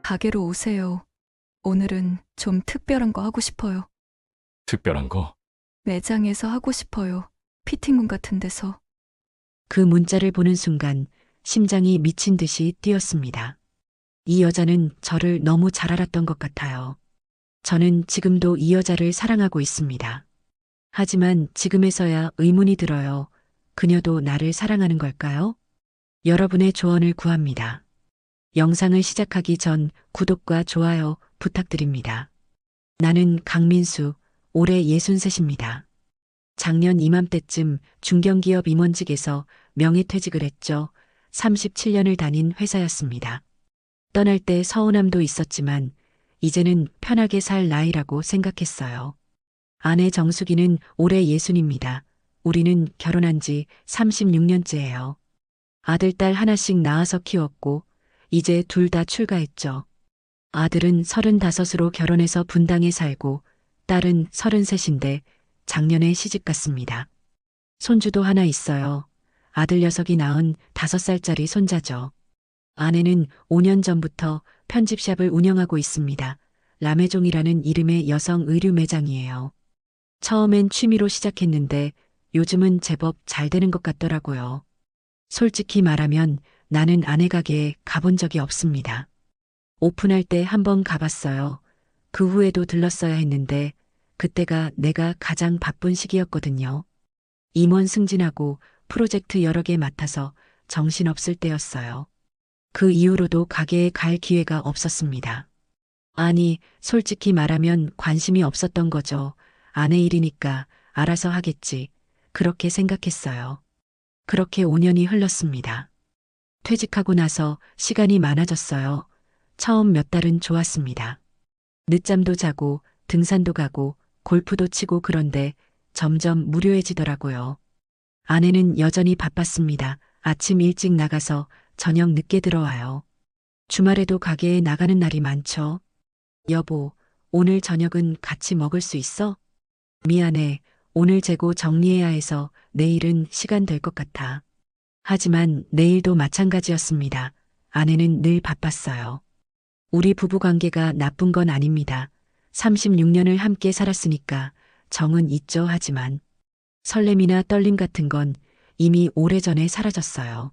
가게로 오세요. 오늘은 좀 특별한 거 하고 싶어요. 특별한 거? 매장에서 하고 싶어요. 피팅룸 같은 데서. 그 문자를 보는 순간 심장이 미친 듯이 뛰었습니다. 이 여자는 저를 너무 잘 알았던 것 같아요. 저는 지금도 이 여자를 사랑하고 있습니다. 하지만 지금에서야 의문이 들어요. 그녀도 나를 사랑하는 걸까요? 여러분의 조언을 구합니다. 영상을 시작하기 전 구독과 좋아요 부탁드립니다. 나는 강민수, 올해 63입니다. 작년 이맘때쯤 중견기업 임원직에서 명예퇴직을 했죠. 37년을 다닌 회사였습니다. 떠날 때 서운함도 있었지만 이제는 편하게 살 나이라고 생각했어요. 아내 정수기는 올해 60입니다. 우리는 결혼한 지 36년째예요. 아들, 딸 하나씩 낳아서 키웠고 이제 둘 다 출가했죠. 아들은 35으로 결혼해서 분당에 살고 딸은 33인데 작년에 시집갔습니다. 손주도 하나 있어요. 아들 녀석이 낳은 5살짜리 손자죠. 아내는 5년 전부터 편집샵을 운영하고 있습니다. 라메종이라는 이름의 여성 의류 매장이에요. 처음엔 취미로 시작했는데 요즘은 제법 잘 되는 것 같더라고요. 솔직히 말하면 나는 아내 가게에 가본 적이 없습니다. 오픈할 때 한번 가봤어요. 그 후에도 들렀어야 했는데 그때가 내가 가장 바쁜 시기였거든요. 임원 승진하고 프로젝트 여러 개 맡아서 정신없을 때였어요. 그 이후로도 가게에 갈 기회가 없었습니다. 아니, 솔직히 말하면 관심이 없었던 거죠. 아내 일이니까 알아서 하겠지. 그렇게 생각했어요. 그렇게 5년이 흘렀습니다. 퇴직하고 나서 시간이 많아졌어요. 처음 몇 달은 좋았습니다. 늦잠도 자고 등산도 가고 골프도 치고 그런데 점점 무료해지더라고요. 아내는 여전히 바빴습니다. 아침 일찍 나가서 저녁 늦게 들어와요. 주말에도 가게에 나가는 날이 많죠. 여보, 오늘 저녁은 같이 먹을 수 있어? 미안해. 오늘 재고 정리해야 해서 내일은 시간 될 것 같아. 하지만 내일도 마찬가지였습니다. 아내는 늘 바빴어요. 우리 부부 관계가 나쁜 건 아닙니다. 36년을 함께 살았으니까 정은 있죠. 하지만 설렘이나 떨림 같은 건 이미 오래전에 사라졌어요.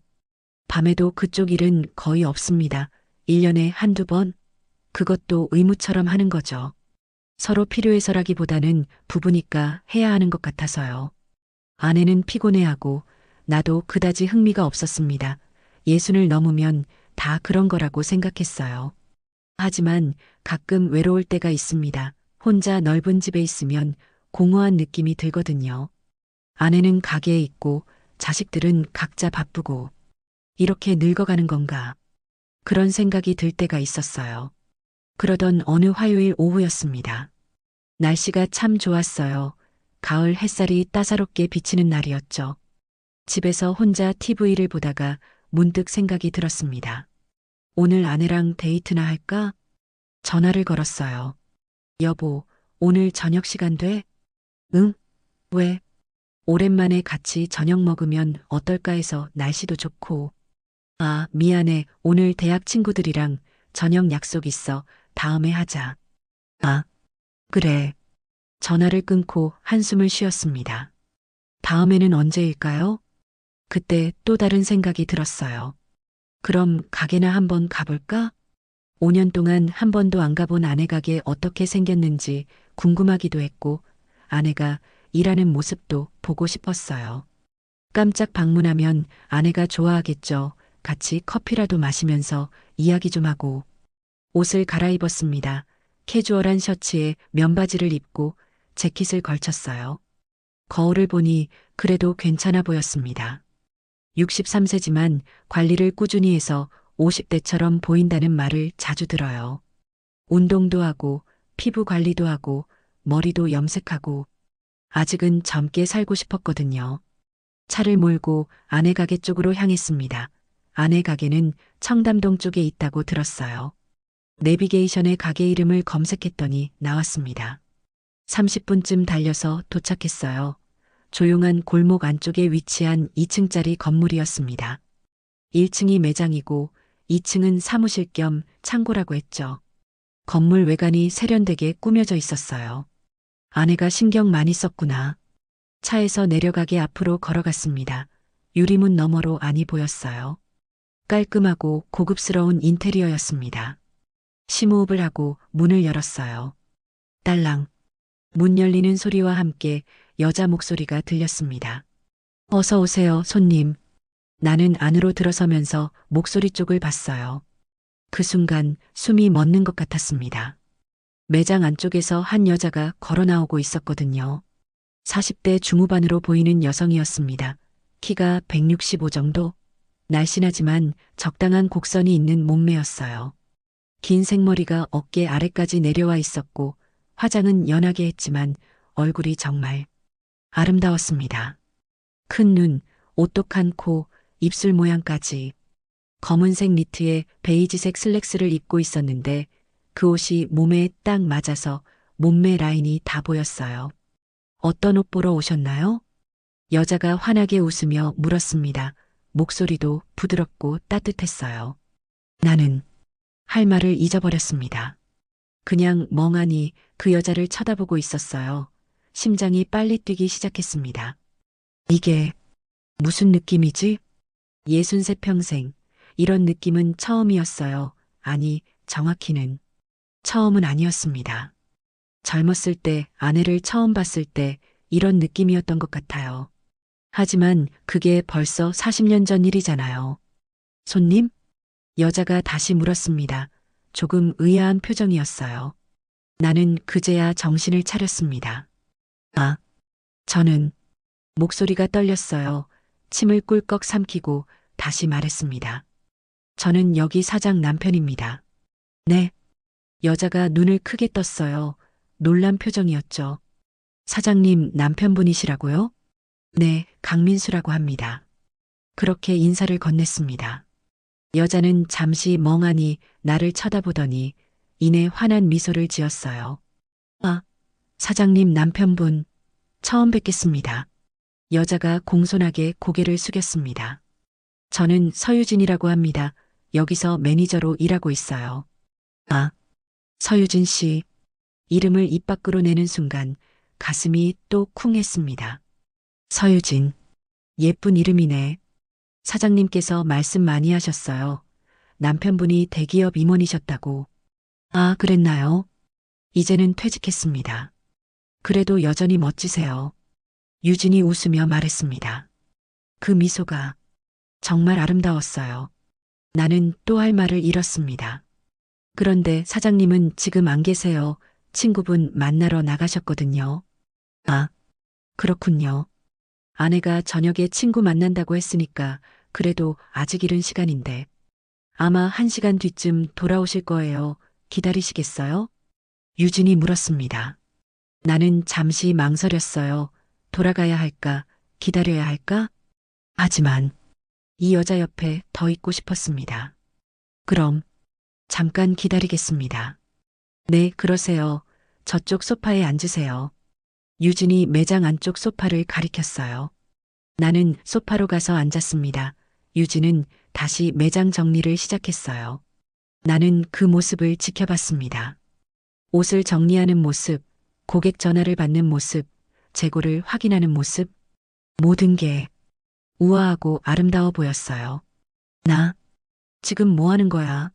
밤에도 그쪽 일은 거의 없습니다. 1년에 한두 번? 그것도 의무처럼 하는 거죠. 서로 필요해서라기보다는 부부니까 해야 하는 것 같아서요. 아내는 피곤해하고 나도 그다지 흥미가 없었습니다. 60을 넘으면 다 그런 거라고 생각했어요. 하지만 가끔 외로울 때가 있습니다. 혼자 넓은 집에 있으면 공허한 느낌이 들거든요. 아내는 가게에 있고 자식들은 각자 바쁘고 이렇게 늙어가는 건가? 그런 생각이 들 때가 있었어요. 그러던 어느 화요일 오후였습니다. 날씨가 참 좋았어요. 가을 햇살이 따사롭게 비치는 날이었죠. 집에서 혼자 TV를 보다가 문득 생각이 들었습니다. 오늘 아내랑 데이트나 할까? 전화를 걸었어요. 여보, 오늘 저녁 시간 돼? 응? 왜? 오랜만에 같이 저녁 먹으면 어떨까 해서 날씨도 좋고. 아, 미안해. 오늘 대학 친구들이랑 저녁 약속 있어. 다음에 하자. 아, 그래. 전화를 끊고 한숨을 쉬었습니다. 다음에는 언제일까요? 그때 또 다른 생각이 들었어요. 그럼 가게나 한번 가볼까? 5년 동안 한 번도 안 가본 아내 가게 어떻게 생겼는지 궁금하기도 했고 아내가 일하는 모습도 보고 싶었어요. 깜짝 방문하면 아내가 좋아하겠죠. 같이 커피라도 마시면서 이야기 좀 하고. 옷을 갈아입었습니다. 캐주얼한 셔츠에 면바지를 입고 재킷을 걸쳤어요. 거울을 보니 그래도 괜찮아 보였습니다. 63세지만 관리를 꾸준히 해서 50대처럼 보인다는 말을 자주 들어요. 운동도 하고 피부 관리도 하고 머리도 염색하고 아직은 젊게 살고 싶었거든요. 차를 몰고 아내 가게 쪽으로 향했습니다. 아내 가게는 청담동 쪽에 있다고 들었어요. 내비게이션에 가게 이름을 검색했더니 나왔습니다. 30분쯤 달려서 도착했어요. 조용한 골목 안쪽에 위치한 2층짜리 건물이었습니다. 1층이 매장이고 2층은 사무실 겸 창고라고 했죠. 건물 외관이 세련되게 꾸며져 있었어요. 아내가 신경 많이 썼구나. 차에서 내려가게 앞으로 걸어갔습니다. 유리문 너머로 안이 보였어요. 깔끔하고 고급스러운 인테리어였습니다. 심호흡을 하고 문을 열었어요. 딸랑. 문 열리는 소리와 함께 여자 목소리가 들렸습니다. 어서 오세요, 손님. 나는 안으로 들어서면서 목소리 쪽을 봤어요. 그 순간 숨이 멎는 것 같았습니다. 매장 안쪽에서 한 여자가 걸어 나오고 있었거든요. 40대 중후반으로 보이는 여성이었습니다. 키가 165 정도? 날씬하지만 적당한 곡선이 있는 몸매였어요. 긴 생머리가 어깨 아래까지 내려와 있었고 화장은 연하게 했지만 얼굴이 정말 아름다웠습니다. 큰 눈, 오똑한 코, 입술 모양까지. 검은색 니트에 베이지색 슬랙스를 입고 있었는데 그 옷이 몸에 딱 맞아서 몸매 라인이 다 보였어요. 어떤 옷 보러 오셨나요? 여자가 환하게 웃으며 물었습니다. 목소리도 부드럽고 따뜻했어요. 나는 할 말을 잊어버렸습니다. 그냥 멍하니 그 여자를 쳐다보고 있었어요. 심장이 빨리 뛰기 시작했습니다. 이게 무슨 느낌이지? 63평생. 이런 느낌은 처음이었어요. 아니, 정확히는 처음은 아니었습니다. 젊었을 때, 아내를 처음 봤을 때 이런 느낌이었던 것 같아요. 하지만 그게 벌써 40년 전 일이잖아요. 손님? 여자가 다시 물었습니다. 조금 의아한 표정이었어요. 나는 그제야 정신을 차렸습니다. 아, 저는 목소리가 떨렸어요. 침을 꿀꺽 삼키고 다시 말했습니다. 저는 여기 사장 남편입니다. 네. 여자가 눈을 크게 떴어요. 놀란 표정이었죠. 사장님 남편분이시라고요? 네, 강민수라고 합니다. 그렇게 인사를 건넸습니다. 여자는 잠시 멍하니 나를 쳐다보더니 이내 환한 미소를 지었어요. 아, 사장님 남편분, 처음 뵙겠습니다. 여자가 공손하게 고개를 숙였습니다. 저는 서유진이라고 합니다. 여기서 매니저로 일하고 있어요. 아, 서유진 씨. 이름을 입 밖으로 내는 순간 가슴이 또 쿵 했습니다. 서유진. 예쁜 이름이네. 사장님께서 말씀 많이 하셨어요. 남편분이 대기업 임원이셨다고. 아, 그랬나요? 이제는 퇴직했습니다. 그래도 여전히 멋지세요. 유진이 웃으며 말했습니다. 그 미소가 정말 아름다웠어요. 나는 또 할 말을 잃었습니다. 그런데 사장님은 지금 안 계세요. 친구분 만나러 나가셨거든요. 아, 그렇군요. 아내가 저녁에 친구 만난다고 했으니까 그래도 아직 이른 시간인데. 아마 1시간 뒤쯤 돌아오실 거예요. 기다리시겠어요? 유진이 물었습니다. 나는 잠시 망설였어요. 돌아가야 할까? 기다려야 할까? 하지만 이 여자 옆에 더 있고 싶었습니다. 그럼 잠깐 기다리겠습니다. 네, 그러세요. 저쪽 소파에 앉으세요. 유진이 매장 안쪽 소파를 가리켰어요. 나는 소파로 가서 앉았습니다. 유진은 다시 매장 정리를 시작했어요. 나는 그 모습을 지켜봤습니다. 옷을 정리하는 모습, 고객 전화를 받는 모습, 재고를 확인하는 모습, 모든 게 우아하고 아름다워 보였어요. 나 지금 뭐 하는 거야?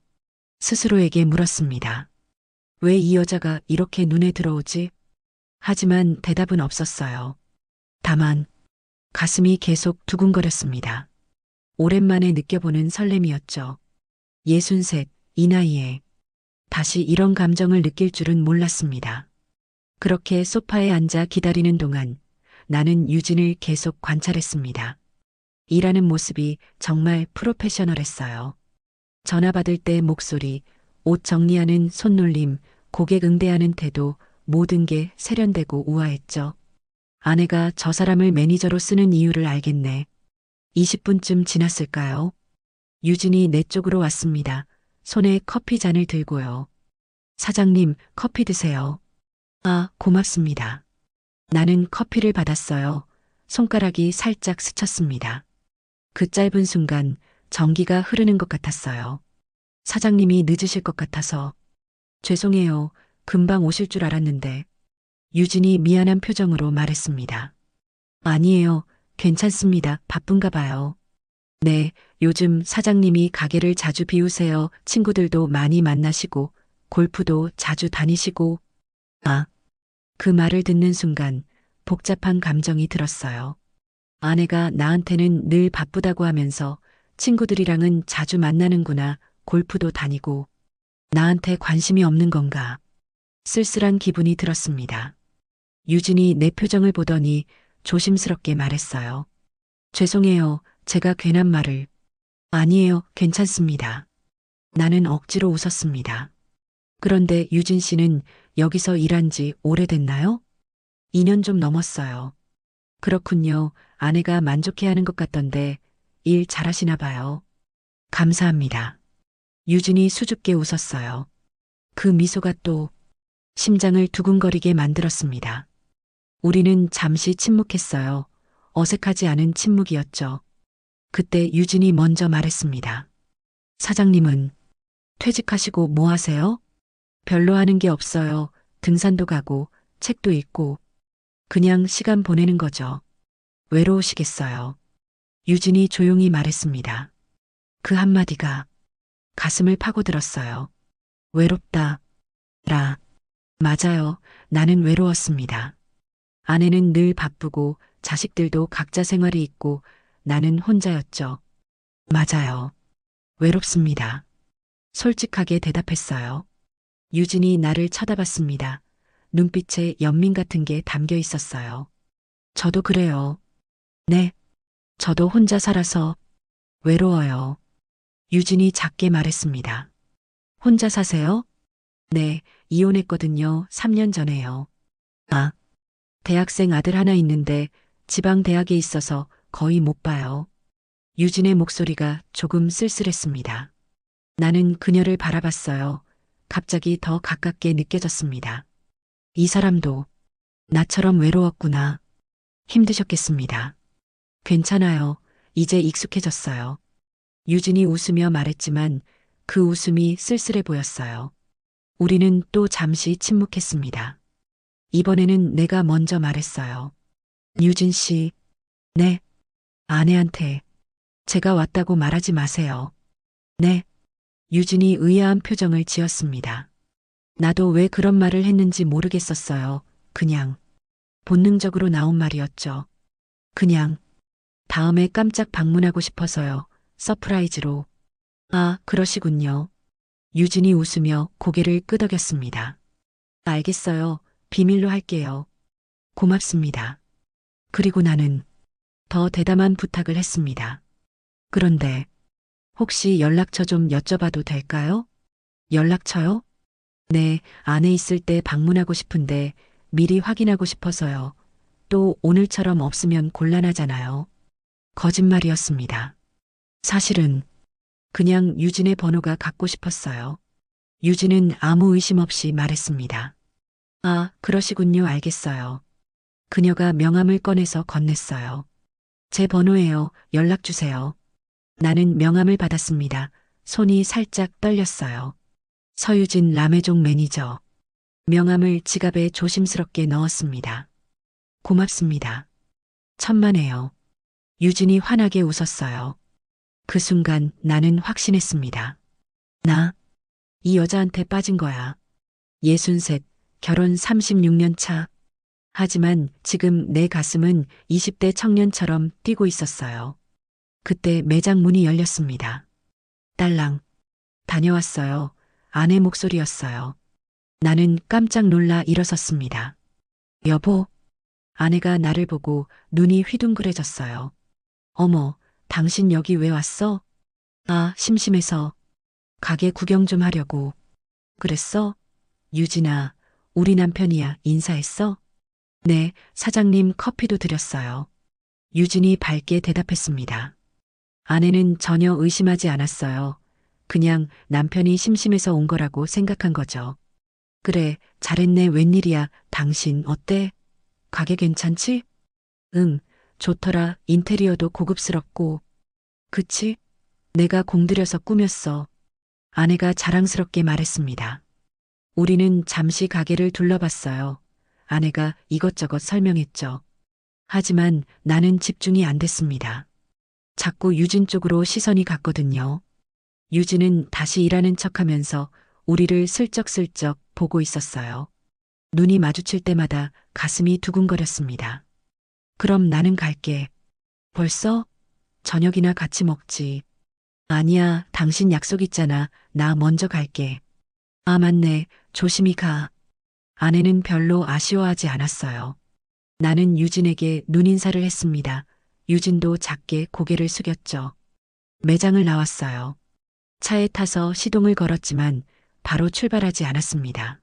스스로에게 물었습니다. 왜 이 여자가 이렇게 눈에 들어오지? 하지만 대답은 없었어요. 다만 가슴이 계속 두근거렸습니다. 오랜만에 느껴보는 설렘이었죠. 63, 이 나이에 다시 이런 감정을 느낄 줄은 몰랐습니다. 그렇게 소파에 앉아 기다리는 동안 나는 유진을 계속 관찰했습니다. 일하는 모습이 정말 프로페셔널했어요. 전화 받을 때 목소리, 옷 정리하는 손놀림, 고객 응대하는 태도, 모든 게 세련되고 우아했죠. 아내가 저 사람을 매니저로 쓰는 이유를 알겠네. 20분쯤 지났을까요? 유진이 내 쪽으로 왔습니다. 손에 커피 잔을 들고요. 사장님, 커피 드세요. 아, 고맙습니다. 나는 커피를 받았어요. 손가락이 살짝 스쳤습니다. 그 짧은 순간 전기가 흐르는 것 같았어요. 사장님이 늦으실 것 같아서. 죄송해요. 금방 오실 줄 알았는데. 유진이 미안한 표정으로 말했습니다. 아니에요. 괜찮습니다. 바쁜가 봐요. 네, 요즘 사장님이 가게를 자주 비우세요. 친구들도 많이 만나시고, 골프도 자주 다니시고. 아, 그 말을 듣는 순간 복잡한 감정이 들었어요. 아내가 나한테는 늘 바쁘다고 하면서 친구들이랑은 자주 만나는구나, 골프도 다니고. 나한테 관심이 없는 건가? 쓸쓸한 기분이 들었습니다. 유진이 내 표정을 보더니 조심스럽게 말했어요. 죄송해요. 제가 괜한 말을. 아니에요. 괜찮습니다. 나는 억지로 웃었습니다. 그런데 유진 씨는 여기서 일한 지 오래됐나요? 2년 좀 넘었어요. 그렇군요. 아내가 만족해하는 것 같던데 일 잘하시나 봐요. 감사합니다. 유진이 수줍게 웃었어요. 그 미소가 또 심장을 두근거리게 만들었습니다. 우리는 잠시 침묵했어요. 어색하지 않은 침묵이었죠. 그때 유진이 먼저 말했습니다. 사장님은 퇴직하시고 뭐 하세요? 별로 하는 게 없어요. 등산도 가고 책도 읽고 그냥 시간 보내는 거죠. 외로우시겠어요. 유진이 조용히 말했습니다. 그 한마디가 가슴을 파고들었어요. 외롭다. 라. 맞아요. 나는 외로웠습니다. 아내는 늘 바쁘고 자식들도 각자 생활이 있고 나는 혼자였죠. 맞아요. 외롭습니다. 솔직하게 대답했어요. 유진이 나를 쳐다봤습니다. 눈빛에 연민 같은 게 담겨 있었어요. 저도 그래요. 네. 저도 혼자 살아서 외로워요. 유진이 작게 말했습니다. 혼자 사세요? 네, 이혼했거든요. 3년 전에요. 아, 대학생 아들 하나 있는데 지방 대학에 있어서 거의 못 봐요. 유진의 목소리가 조금 쓸쓸했습니다. 나는 그녀를 바라봤어요. 갑자기 더 가깝게 느껴졌습니다. 이 사람도 나처럼 외로웠구나. 힘드셨겠습니다. 괜찮아요. 이제 익숙해졌어요. 유진이 웃으며 말했지만 그 웃음이 쓸쓸해 보였어요. 우리는 또 잠시 침묵했습니다. 이번에는 내가 먼저 말했어요. 유진 씨, 네, 아내한테 제가 왔다고 말하지 마세요. 네. 유진이 의아한 표정을 지었습니다. 나도 왜 그런 말을 했는지 모르겠었어요. 그냥 본능적으로 나온 말이었죠. 그냥 다음에 깜짝 방문하고 싶어서요. 서프라이즈로. 아, 그러시군요. 유진이 웃으며 고개를 끄덕였습니다. 알겠어요. 비밀로 할게요. 고맙습니다. 그리고 나는 더 대담한 부탁을 했습니다. 그런데 혹시 연락처 좀 여쭤봐도 될까요? 연락처요? 네, 안에 있을 때 방문하고 싶은데 미리 확인하고 싶어서요. 또 오늘처럼 없으면 곤란하잖아요. 거짓말이었습니다. 사실은 그냥 유진의 번호가 갖고 싶었어요. 유진은 아무 의심 없이 말했습니다. 아, 그러시군요. 알겠어요. 그녀가 명함을 꺼내서 건넸어요. 제 번호예요. 연락 주세요. 나는 명함을 받았습니다. 손이 살짝 떨렸어요. 서유진 라메종 매니저. 명함을 지갑에 조심스럽게 넣었습니다. 고맙습니다. 천만에요. 유진이 환하게 웃었어요. 그 순간 나는 확신했습니다. 나, 이 여자한테 빠진 거야. 63, 결혼 36년 차. 하지만 지금 내 가슴은 20대 청년처럼 뛰고 있었어요. 그때 매장 문이 열렸습니다. 딸랑. 다녀왔어요. 아내 목소리였어요. 나는 깜짝 놀라 일어섰습니다. 여보. 아내가 나를 보고 눈이 휘둥그레졌어요. 어머, 당신 여기 왜 왔어? 아, 심심해서. 가게 구경 좀 하려고. 그랬어? 유진아, 우리 남편이야. 인사했어? 네, 사장님 커피도 드렸어요. 유진이 밝게 대답했습니다. 아내는 전혀 의심하지 않았어요. 그냥 남편이 심심해서 온 거라고 생각한 거죠. 그래, 잘했네. 웬일이야. 당신 어때? 가게 괜찮지? 응, 좋더라. 인테리어도 고급스럽고. 그치? 내가 공들여서 꾸몄어. 아내가 자랑스럽게 말했습니다. 우리는 잠시 가게를 둘러봤어요. 아내가 이것저것 설명했죠. 하지만 나는 집중이 안 됐습니다. 자꾸 유진 쪽으로 시선이 갔거든요. 유진은 다시 일하는 척 하면서 우리를 슬쩍슬쩍 보고 있었어요. 눈이 마주칠 때마다 가슴이 두근거렸습니다. 그럼 나는 갈게. 벌써? 저녁이나 같이 먹지. 아니야, 당신 약속 있잖아. 나 먼저 갈게. 아, 맞네. 조심히 가. 아내는 별로 아쉬워하지 않았어요. 나는 유진에게 눈인사를 했습니다. 유진도 작게 고개를 숙였죠. 매장을 나왔어요. 차에 타서 시동을 걸었지만 바로 출발하지 않았습니다.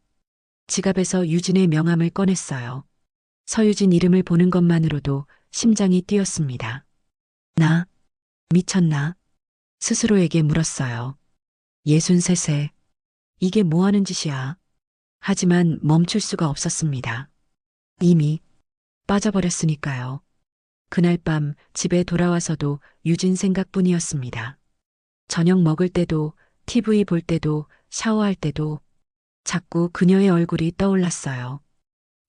지갑에서 유진의 명함을 꺼냈어요. 서유진 이름을 보는 것만으로도 심장이 뛰었습니다. 나 미쳤나? 스스로에게 물었어요. 63세. 이게 뭐 하는 짓이야? 하지만 멈출 수가 없었습니다. 이미 빠져버렸으니까요. 그날 밤 집에 돌아와서도 유진 생각뿐이었습니다. 저녁 먹을 때도, TV 볼 때도, 샤워할 때도 자꾸 그녀의 얼굴이 떠올랐어요.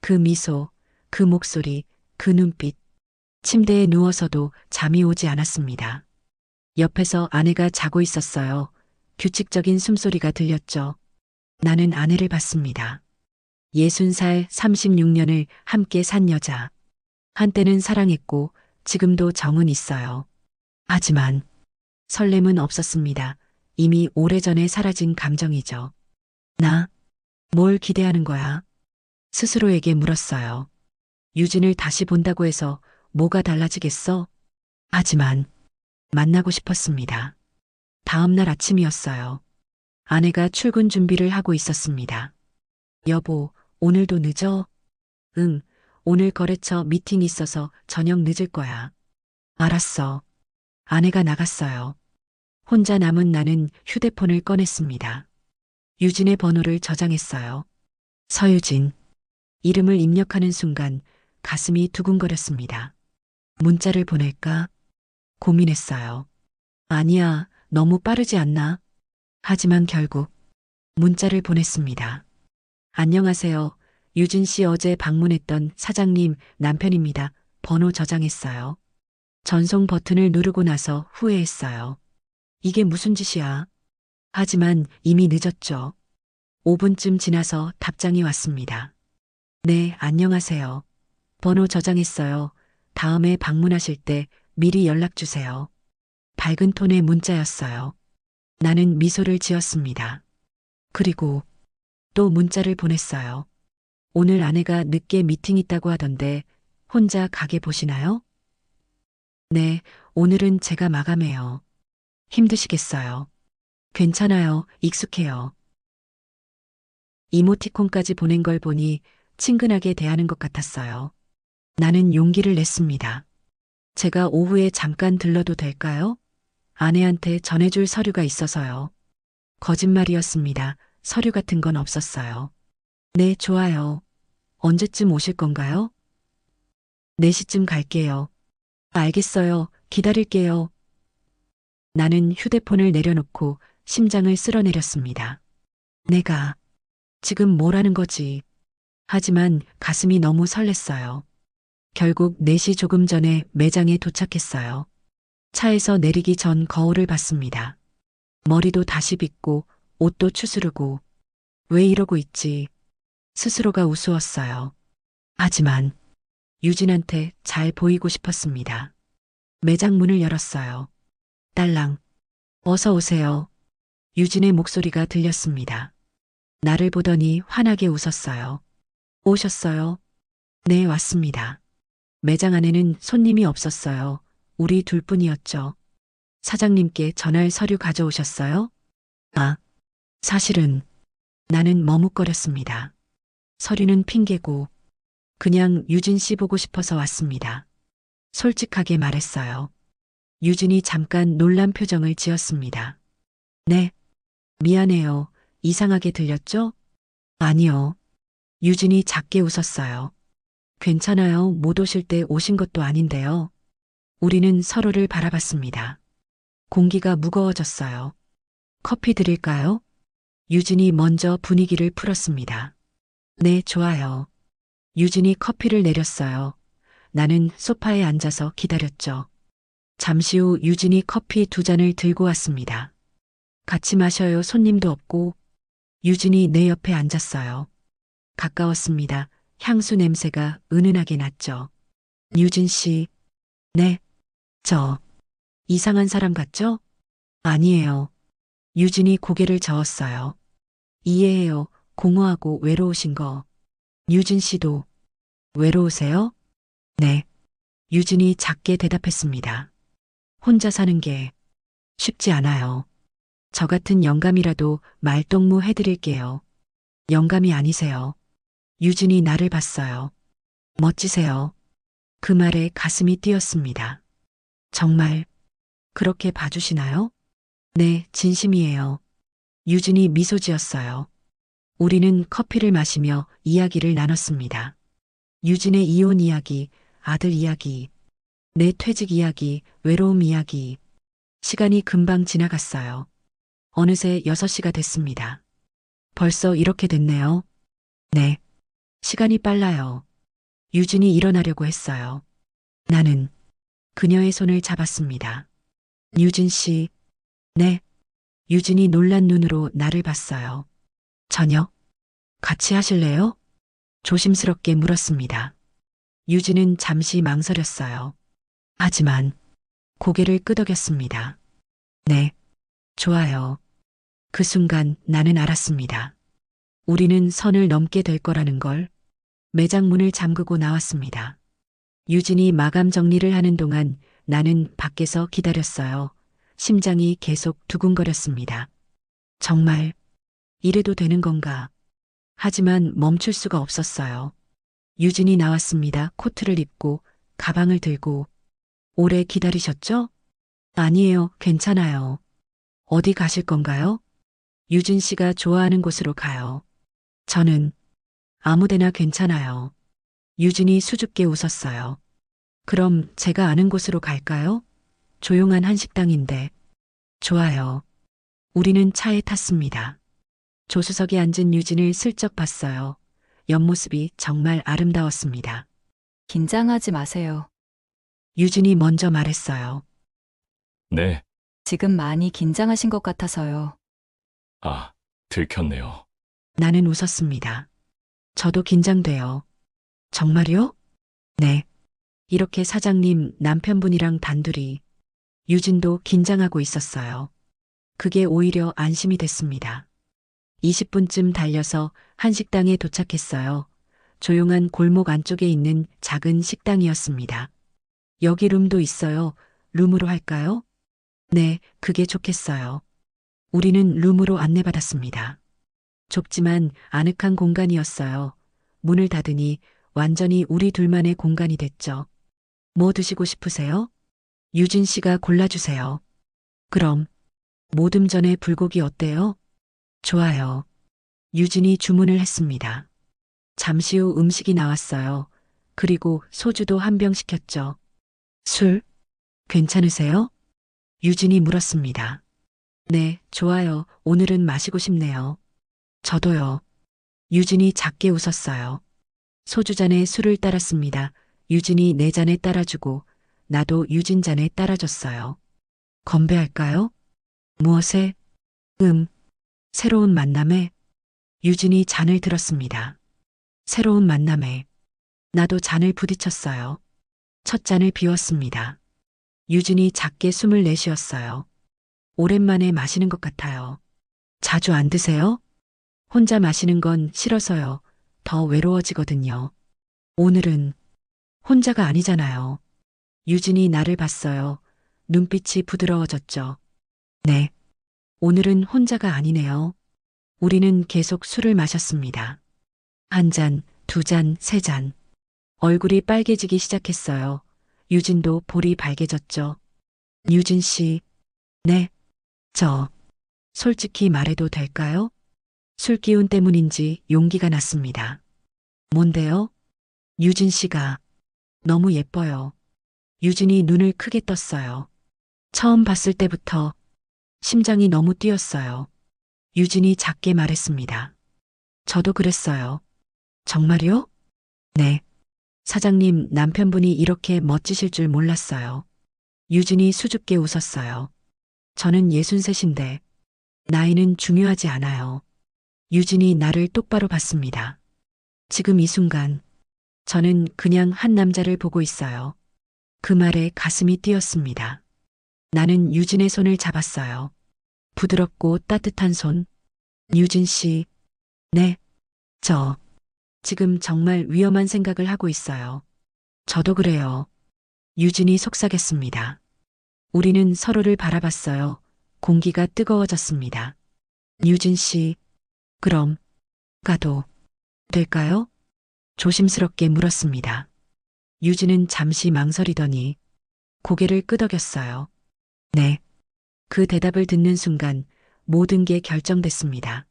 그 미소, 그 목소리, 그 눈빛. 침대에 누워서도 잠이 오지 않았습니다. 옆에서 아내가 자고 있었어요. 규칙적인 숨소리가 들렸죠. 나는 아내를 봤습니다. 60살 36년을 함께 산 여자. 한때는 사랑했고 지금도 정은 있어요. 하지만 설렘은 없었습니다. 이미 오래전에 사라진 감정이죠. 나, 뭘 기대하는 거야? 스스로에게 물었어요. 유진을 다시 본다고 해서 뭐가 달라지겠어? 하지만 만나고 싶었습니다. 다음 날 아침이었어요. 아내가 출근 준비를 하고 있었습니다. 여보, 오늘도 늦어? 응, 오늘 거래처 미팅 있어서 저녁 늦을 거야. 알았어. 아내가 나갔어요. 혼자 남은 나는 휴대폰을 꺼냈습니다. 유진의 번호를 저장했어요. 서유진. 이름을 입력하는 순간 가슴이 두근거렸습니다. 문자를 보낼까? 고민했어요. 아니야, 너무 빠르지 않나? 하지만 결국 문자를 보냈습니다. 안녕하세요. 유진 씨 어제 방문했던 사장님 남편입니다. 번호 저장했어요. 전송 버튼을 누르고 나서 후회했어요. 이게 무슨 짓이야? 하지만 이미 늦었죠. 5분쯤 지나서 답장이 왔습니다. 네, 안녕하세요. 번호 저장했어요. 다음에 방문하실 때 미리 연락 주세요. 밝은 톤의 문자였어요. 나는 미소를 지었습니다. 그리고 또 문자를 보냈어요. 오늘 아내가 늦게 미팅 있다고 하던데 혼자 가게 보시나요? 네, 오늘은 제가 마감해요. 힘드시겠어요. 괜찮아요. 익숙해요. 이모티콘까지 보낸 걸 보니 친근하게 대하는 것 같았어요. 나는 용기를 냈습니다. 제가 오후에 잠깐 들러도 될까요? 아내한테 전해줄 서류가 있어서요. 거짓말이었습니다. 서류 같은 건 없었어요. 네, 좋아요. 언제쯤 오실 건가요? 4시쯤 갈게요. 알겠어요. 기다릴게요. 나는 휴대폰을 내려놓고 심장을 쓸어내렸습니다. 내가 지금 뭘 하는 거지? 하지만 가슴이 너무 설렜어요. 결국 4시 조금 전에 매장에 도착했어요. 차에서 내리기 전 거울을 봤습니다. 머리도 다시 빗고 옷도 추스르고 왜 이러고 있지? 스스로가 우스웠어요. 하지만 유진한테 잘 보이고 싶었습니다. 매장 문을 열었어요. 딸랑, 어서 오세요. 유진의 목소리가 들렸습니다. 나를 보더니 환하게 웃었어요. 오셨어요? 네, 왔습니다. 매장 안에는 손님이 없었어요. 우리 둘뿐이었죠. 사장님께 전할 서류 가져오셨어요? 아, 사실은 나는 머뭇거렸습니다. 서류는 핑계고 그냥 유진 씨 보고 싶어서 왔습니다. 솔직하게 말했어요. 유진이 잠깐 놀란 표정을 지었습니다. 네, 미안해요. 이상하게 들렸죠? 아니요. 유진이 작게 웃었어요. 괜찮아요. 못 오실 때 오신 것도 아닌데요. 우리는 서로를 바라봤습니다. 공기가 무거워졌어요. 커피 드릴까요? 유진이 먼저 분위기를 풀었습니다. 네, 좋아요. 유진이 커피를 내렸어요. 나는 소파에 앉아서 기다렸죠. 잠시 후 유진이 커피 2잔을 들고 왔습니다. 같이 마셔요. 손님도 없고. 유진이 내 옆에 앉았어요. 가까웠습니다. 향수 냄새가 은은하게 났죠. 유진 씨, 네, 저 이상한 사람 같죠? 아니에요. 유진이 고개를 저었어요. 이해해요. 공허하고 외로우신 거. 유진 씨도 외로우세요? 네. 유진이 작게 대답했습니다. 혼자 사는 게 쉽지 않아요. 저 같은 영감이라도 말동무 해드릴게요. 영감이 아니세요. 유진이 나를 봤어요. 멋지세요. 그 말에 가슴이 뛰었습니다. 정말 그렇게 봐주시나요? 네, 진심이에요. 유진이 미소 지었어요. 우리는 커피를 마시며 이야기를 나눴습니다. 유진의 이혼 이야기, 아들 이야기, 내 퇴직 이야기, 외로움 이야기. 시간이 금방 지나갔어요. 어느새 6시가 됐습니다. 벌써 이렇게 됐네요. 네. 시간이 빨라요. 유진이 일어나려고 했어요. 나는 그녀의 손을 잡았습니다. 유진 씨. 네. 유진이 놀란 눈으로 나를 봤어요. 저녁 같이 하실래요? 조심스럽게 물었습니다. 유진은 잠시 망설였어요. 하지만 고개를 끄덕였습니다. 네. 좋아요. 그 순간 나는 알았습니다. 우리는 선을 넘게 될 거라는 걸. 매장 문을 잠그고 나왔습니다. 유진이 마감 정리를 하는 동안 나는 밖에서 기다렸어요. 심장이 계속 두근거렸습니다. 정말 이래도 되는 건가? 하지만 멈출 수가 없었어요. 유진이 나왔습니다. 코트를 입고 가방을 들고. 오래 기다리셨죠? 아니에요. 괜찮아요. 어디 가실 건가요? 유진 씨가 좋아하는 곳으로 가요. 저는 아무데나 괜찮아요. 유진이 수줍게 웃었어요. 그럼 제가 아는 곳으로 갈까요? 조용한 한식당인데. 좋아요. 우리는 차에 탔습니다. 조수석에 앉은 유진을 슬쩍 봤어요. 옆모습이 정말 아름다웠습니다. 긴장하지 마세요. 유진이 먼저 말했어요. 네. 지금 많이 긴장하신 것 같아서요. 아, 들켰네요. 나는 웃었습니다. 저도 긴장돼요. 정말요? 네. 이렇게 사장님 남편분이랑 단둘이. 유진도 긴장하고 있었어요. 그게 오히려 안심이 됐습니다. 20분쯤 달려서 한식당에 도착했어요. 조용한 골목 안쪽에 있는 작은 식당이었습니다. 여기 룸도 있어요. 룸으로 할까요? 네, 그게 좋겠어요. 우리는 룸으로 안내받았습니다. 좁지만 아늑한 공간이었어요. 문을 닫으니 완전히 우리 둘만의 공간이 됐죠. 뭐 드시고 싶으세요? 유진 씨가 골라주세요. 그럼 모듬 전에 불고기 어때요? 좋아요. 유진이 주문을 했습니다. 잠시 후 음식이 나왔어요. 그리고 소주도 한 병 시켰죠. 술 괜찮으세요? 유진이 물었습니다. 네, 좋아요. 오늘은 마시고 싶네요. 저도요. 유진이 작게 웃었어요. 소주잔에 술을 따랐습니다. 유진이 내 잔에 따라주고 나도 유진 잔에 따라줬어요. 건배할까요? 무엇에? 새로운 만남에. 유진이 잔을 들었습니다. 새로운 만남에. 나도 잔을 부딪혔어요. 첫 잔을 비웠습니다. 유진이 작게 숨을 내쉬었어요. 오랜만에 마시는 것 같아요. 자주 안 드세요? 혼자 마시는 건 싫어서요. 더 외로워지거든요. 오늘은 혼자가 아니잖아요. 유진이 나를 봤어요. 눈빛이 부드러워졌죠. 네. 오늘은 혼자가 아니네요. 우리는 계속 술을 마셨습니다. 한 잔, 2잔, 3잔. 얼굴이 빨개지기 시작했어요. 유진도 볼이 발개졌죠. 유진 씨. 네. 저 솔직히 말해도 될까요? 술 기운 때문인지 용기가 났습니다. 뭔데요? 유진 씨가 너무 예뻐요. 유진이 눈을 크게 떴어요. 처음 봤을 때부터 심장이 너무 뛰었어요. 유진이 작게 말했습니다. 저도 그랬어요. 정말요? 네. 사장님, 남편분이 이렇게 멋지실 줄 몰랐어요. 유진이 수줍게 웃었어요. 저는 63인데 나이는 중요하지 않아요. 유진이 나를 똑바로 봤습니다. 지금 이 순간 저는 그냥 한 남자를 보고 있어요. 그 말에 가슴이 뛰었습니다. 나는 유진의 손을 잡았어요. 부드럽고 따뜻한 손. 유진 씨, 네, 저 지금 정말 위험한 생각을 하고 있어요. 저도 그래요. 유진이 속삭였습니다. 우리는 서로를 바라봤어요. 공기가 뜨거워졌습니다. 유진 씨, 그럼 가도 될까요? 조심스럽게 물었습니다. 유진은 잠시 망설이더니 고개를 끄덕였어요. 네. 그 대답을 듣는 순간 모든 게 결정됐습니다.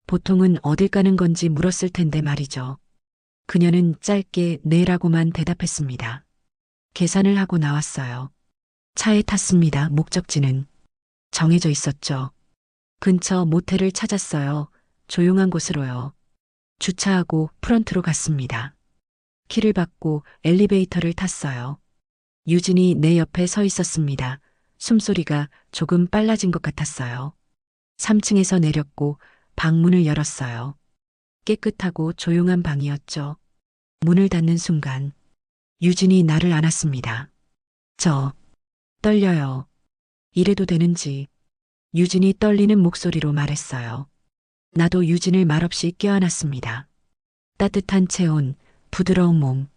보통은 어딜 가는 건지 물었을 텐데 말이죠. 그녀는 짧게 네라고만 대답했습니다. 계산을 하고 나왔어요. 차에 탔습니다. 목적지는 정해져 있었죠. 근처 모텔을 찾았어요. 조용한 곳으로요. 주차하고 프런트로 갔습니다. 키를 받고 엘리베이터를 탔어요. 유진이 내 옆에 서 있었습니다. 숨소리가 조금 빨라진 것 같았어요. 3층에서 내렸고 방문을 열었어요. 깨끗하고 조용한 방이었죠. 문을 닫는 순간 유진이 나를 안았습니다. 저 떨려요. 이래도 되는지. 유진이 떨리는 목소리로 말했어요. 나도 유진을 말없이 껴안았습니다. 따뜻한 체온, 부드러운 몸.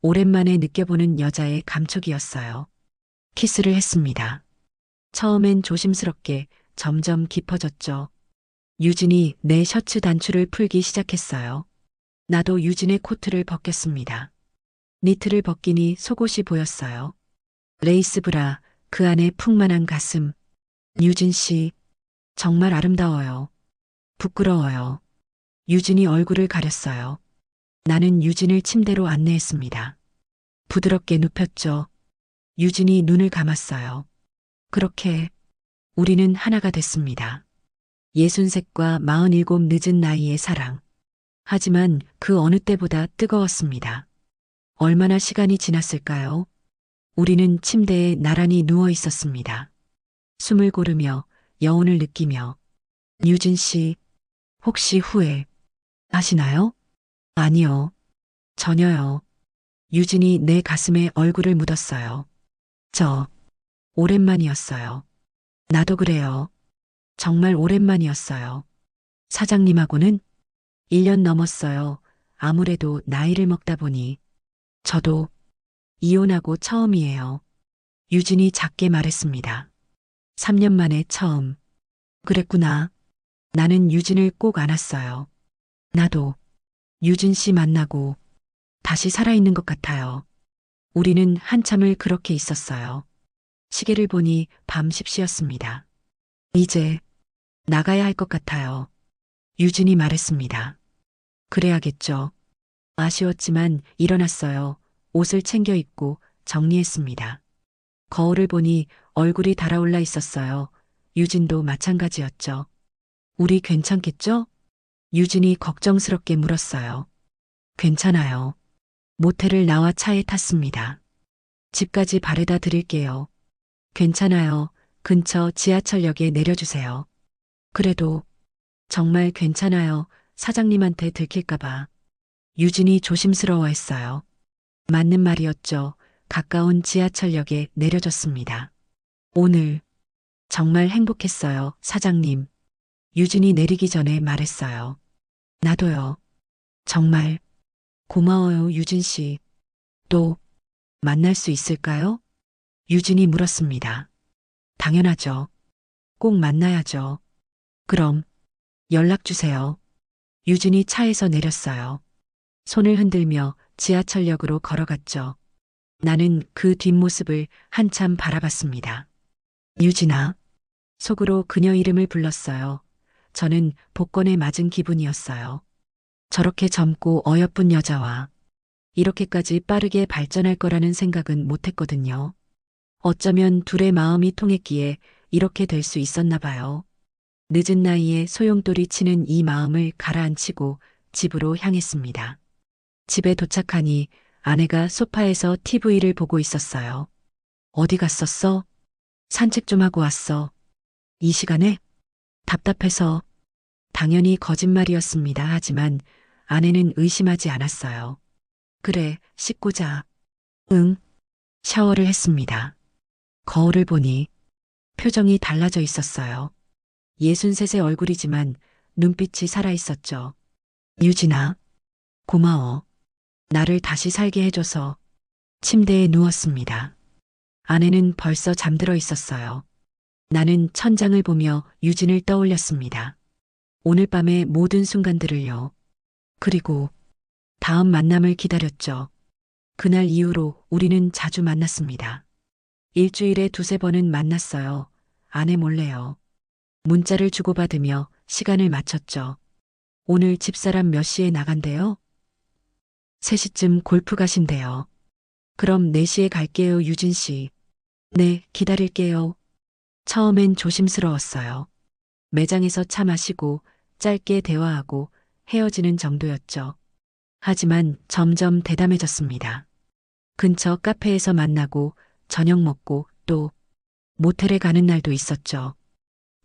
오랜만에 느껴보는 여자의 감촉이었어요. 키스를 했습니다. 처음엔 조심스럽게 점점 깊어졌죠. 유진이 내 셔츠 단추를 풀기 시작했어요. 나도 유진의 코트를 벗겼습니다. 니트를 벗기니 속옷이 보였어요. 레이스 브라, 그 안에 풍만한 가슴. 유진 씨, 정말 아름다워요. 부끄러워요. 유진이 얼굴을 가렸어요. 나는 유진을 침대로 안내했습니다. 부드럽게 눕혔죠. 유진이 눈을 감았어요. 그렇게 우리는 하나가 됐습니다. 63과 47 늦은 나이의 사랑. 하지만 그 어느 때보다 뜨거웠습니다. 얼마나 시간이 지났을까요? 우리는 침대에 나란히 누워 있었습니다. 숨을 고르며 여운을 느끼며. 유진 씨, 혹시 후회 하시나요? 아니요. 전혀요. 유진이 내 가슴에 얼굴을 묻었어요. 저 오랜만이었어요. 나도 그래요. 정말 오랜만이었어요. 사장님하고는 1년 넘었어요. 아무래도 나이를 먹다 보니. 저도 이혼하고 처음이에요. 유진이 작게 말했습니다. 3년 만에 처음. 그랬구나. 나는 유진을 꼭 안았어요. 나도 유진 씨 만나고 다시 살아있는 것 같아요. 우리는 한참을 그렇게 있었어요. 시계를 보니 밤 10시였습니다. 이제 나가야 할 것 같아요. 유진이 말했습니다. 그래야겠죠. 아쉬웠지만 일어났어요. 옷을 챙겨 입고 정리했습니다. 거울을 보니 얼굴이 달아올라 있었어요. 유진도 마찬가지였죠. 우리 괜찮겠죠? 유진이 걱정스럽게 물었어요. 괜찮아요. 모텔을 나와 차에 탔습니다. 집까지 바래다 드릴게요. 괜찮아요. 근처 지하철역에 내려주세요. 그래도 정말 괜찮아요. 사장님한테 들킬까봐. 유진이 조심스러워했어요. 맞는 말이었죠. 가까운 지하철역에 내려줬습니다. 오늘 정말 행복했어요, 사장님. 유진이 내리기 전에 말했어요. 나도요. 정말 고마워요, 유진 씨. 또 만날 수 있을까요? 유진이 물었습니다. 당연하죠. 꼭 만나야죠. 그럼 연락 주세요. 유진이 차에서 내렸어요. 손을 흔들며 지하철역으로 걸어갔죠. 나는 그 뒷모습을 한참 바라봤습니다. 유진아. 속으로 그녀 이름을 불렀어요. 저는 복권에 맞은 기분이었어요. 저렇게 젊고 어여쁜 여자와 이렇게까지 빠르게 발전할 거라는 생각은 못했거든요. 어쩌면 둘의 마음이 통했기에 이렇게 될 수 있었나 봐요. 늦은 나이에 소용돌이 치는 이 마음을 가라앉히고 집으로 향했습니다. 집에 도착하니 아내가 소파에서 TV를 보고 있었어요. 어디 갔었어? 산책 좀 하고 왔어. 이 시간에? 답답해서. 당연히 거짓말이었습니다. 하지만 아내는 의심하지 않았어요. 그래, 씻고 자. 응. 샤워를 했습니다. 거울을 보니 표정이 달라져 있었어요. 63세 얼굴이지만 눈빛이 살아 있었죠. 유진아, 고마워. 나를 다시 살게 해줘서. 침대에 누웠습니다. 아내는 벌써 잠들어 있었어요. 나는 천장을 보며 유진을 떠올렸습니다. 오늘 밤의 모든 순간들을요. 그리고 다음 만남을 기다렸죠. 그날 이후로 우리는 자주 만났습니다. 일주일에 두세 번은 만났어요. 아내 몰래요. 문자를 주고받으며 시간을 맞췄죠. 오늘 집사람 몇 시에 나간대요? 3시쯤 골프 가신대요. 그럼 4시에 갈게요, 유진 씨. 네, 기다릴게요. 처음엔 조심스러웠어요. 매장에서 차 마시고 짧게 대화하고 헤어지는 정도였죠. 하지만 점점 대담해졌습니다. 근처 카페에서 만나고 저녁 먹고 또 모텔에 가는 날도 있었죠.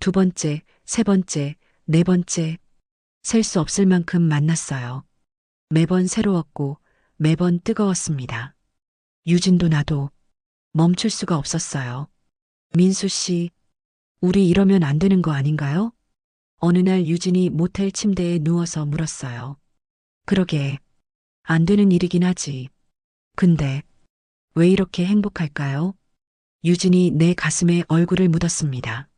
2번째, 3번째, 4번째, 셀 수 없을 만큼 만났어요. 매번 새로웠고 매번 뜨거웠습니다. 유진도 나도 멈출 수가 없었어요. 민수 씨, 우리 이러면 안 되는 거 아닌가요? 어느 날 유진이 모텔 침대에 누워서 물었어요. 그러게, 안 되는 일이긴 하지. 근데 왜 이렇게 행복할까요? 유진이 내 가슴에 얼굴을 묻었습니다.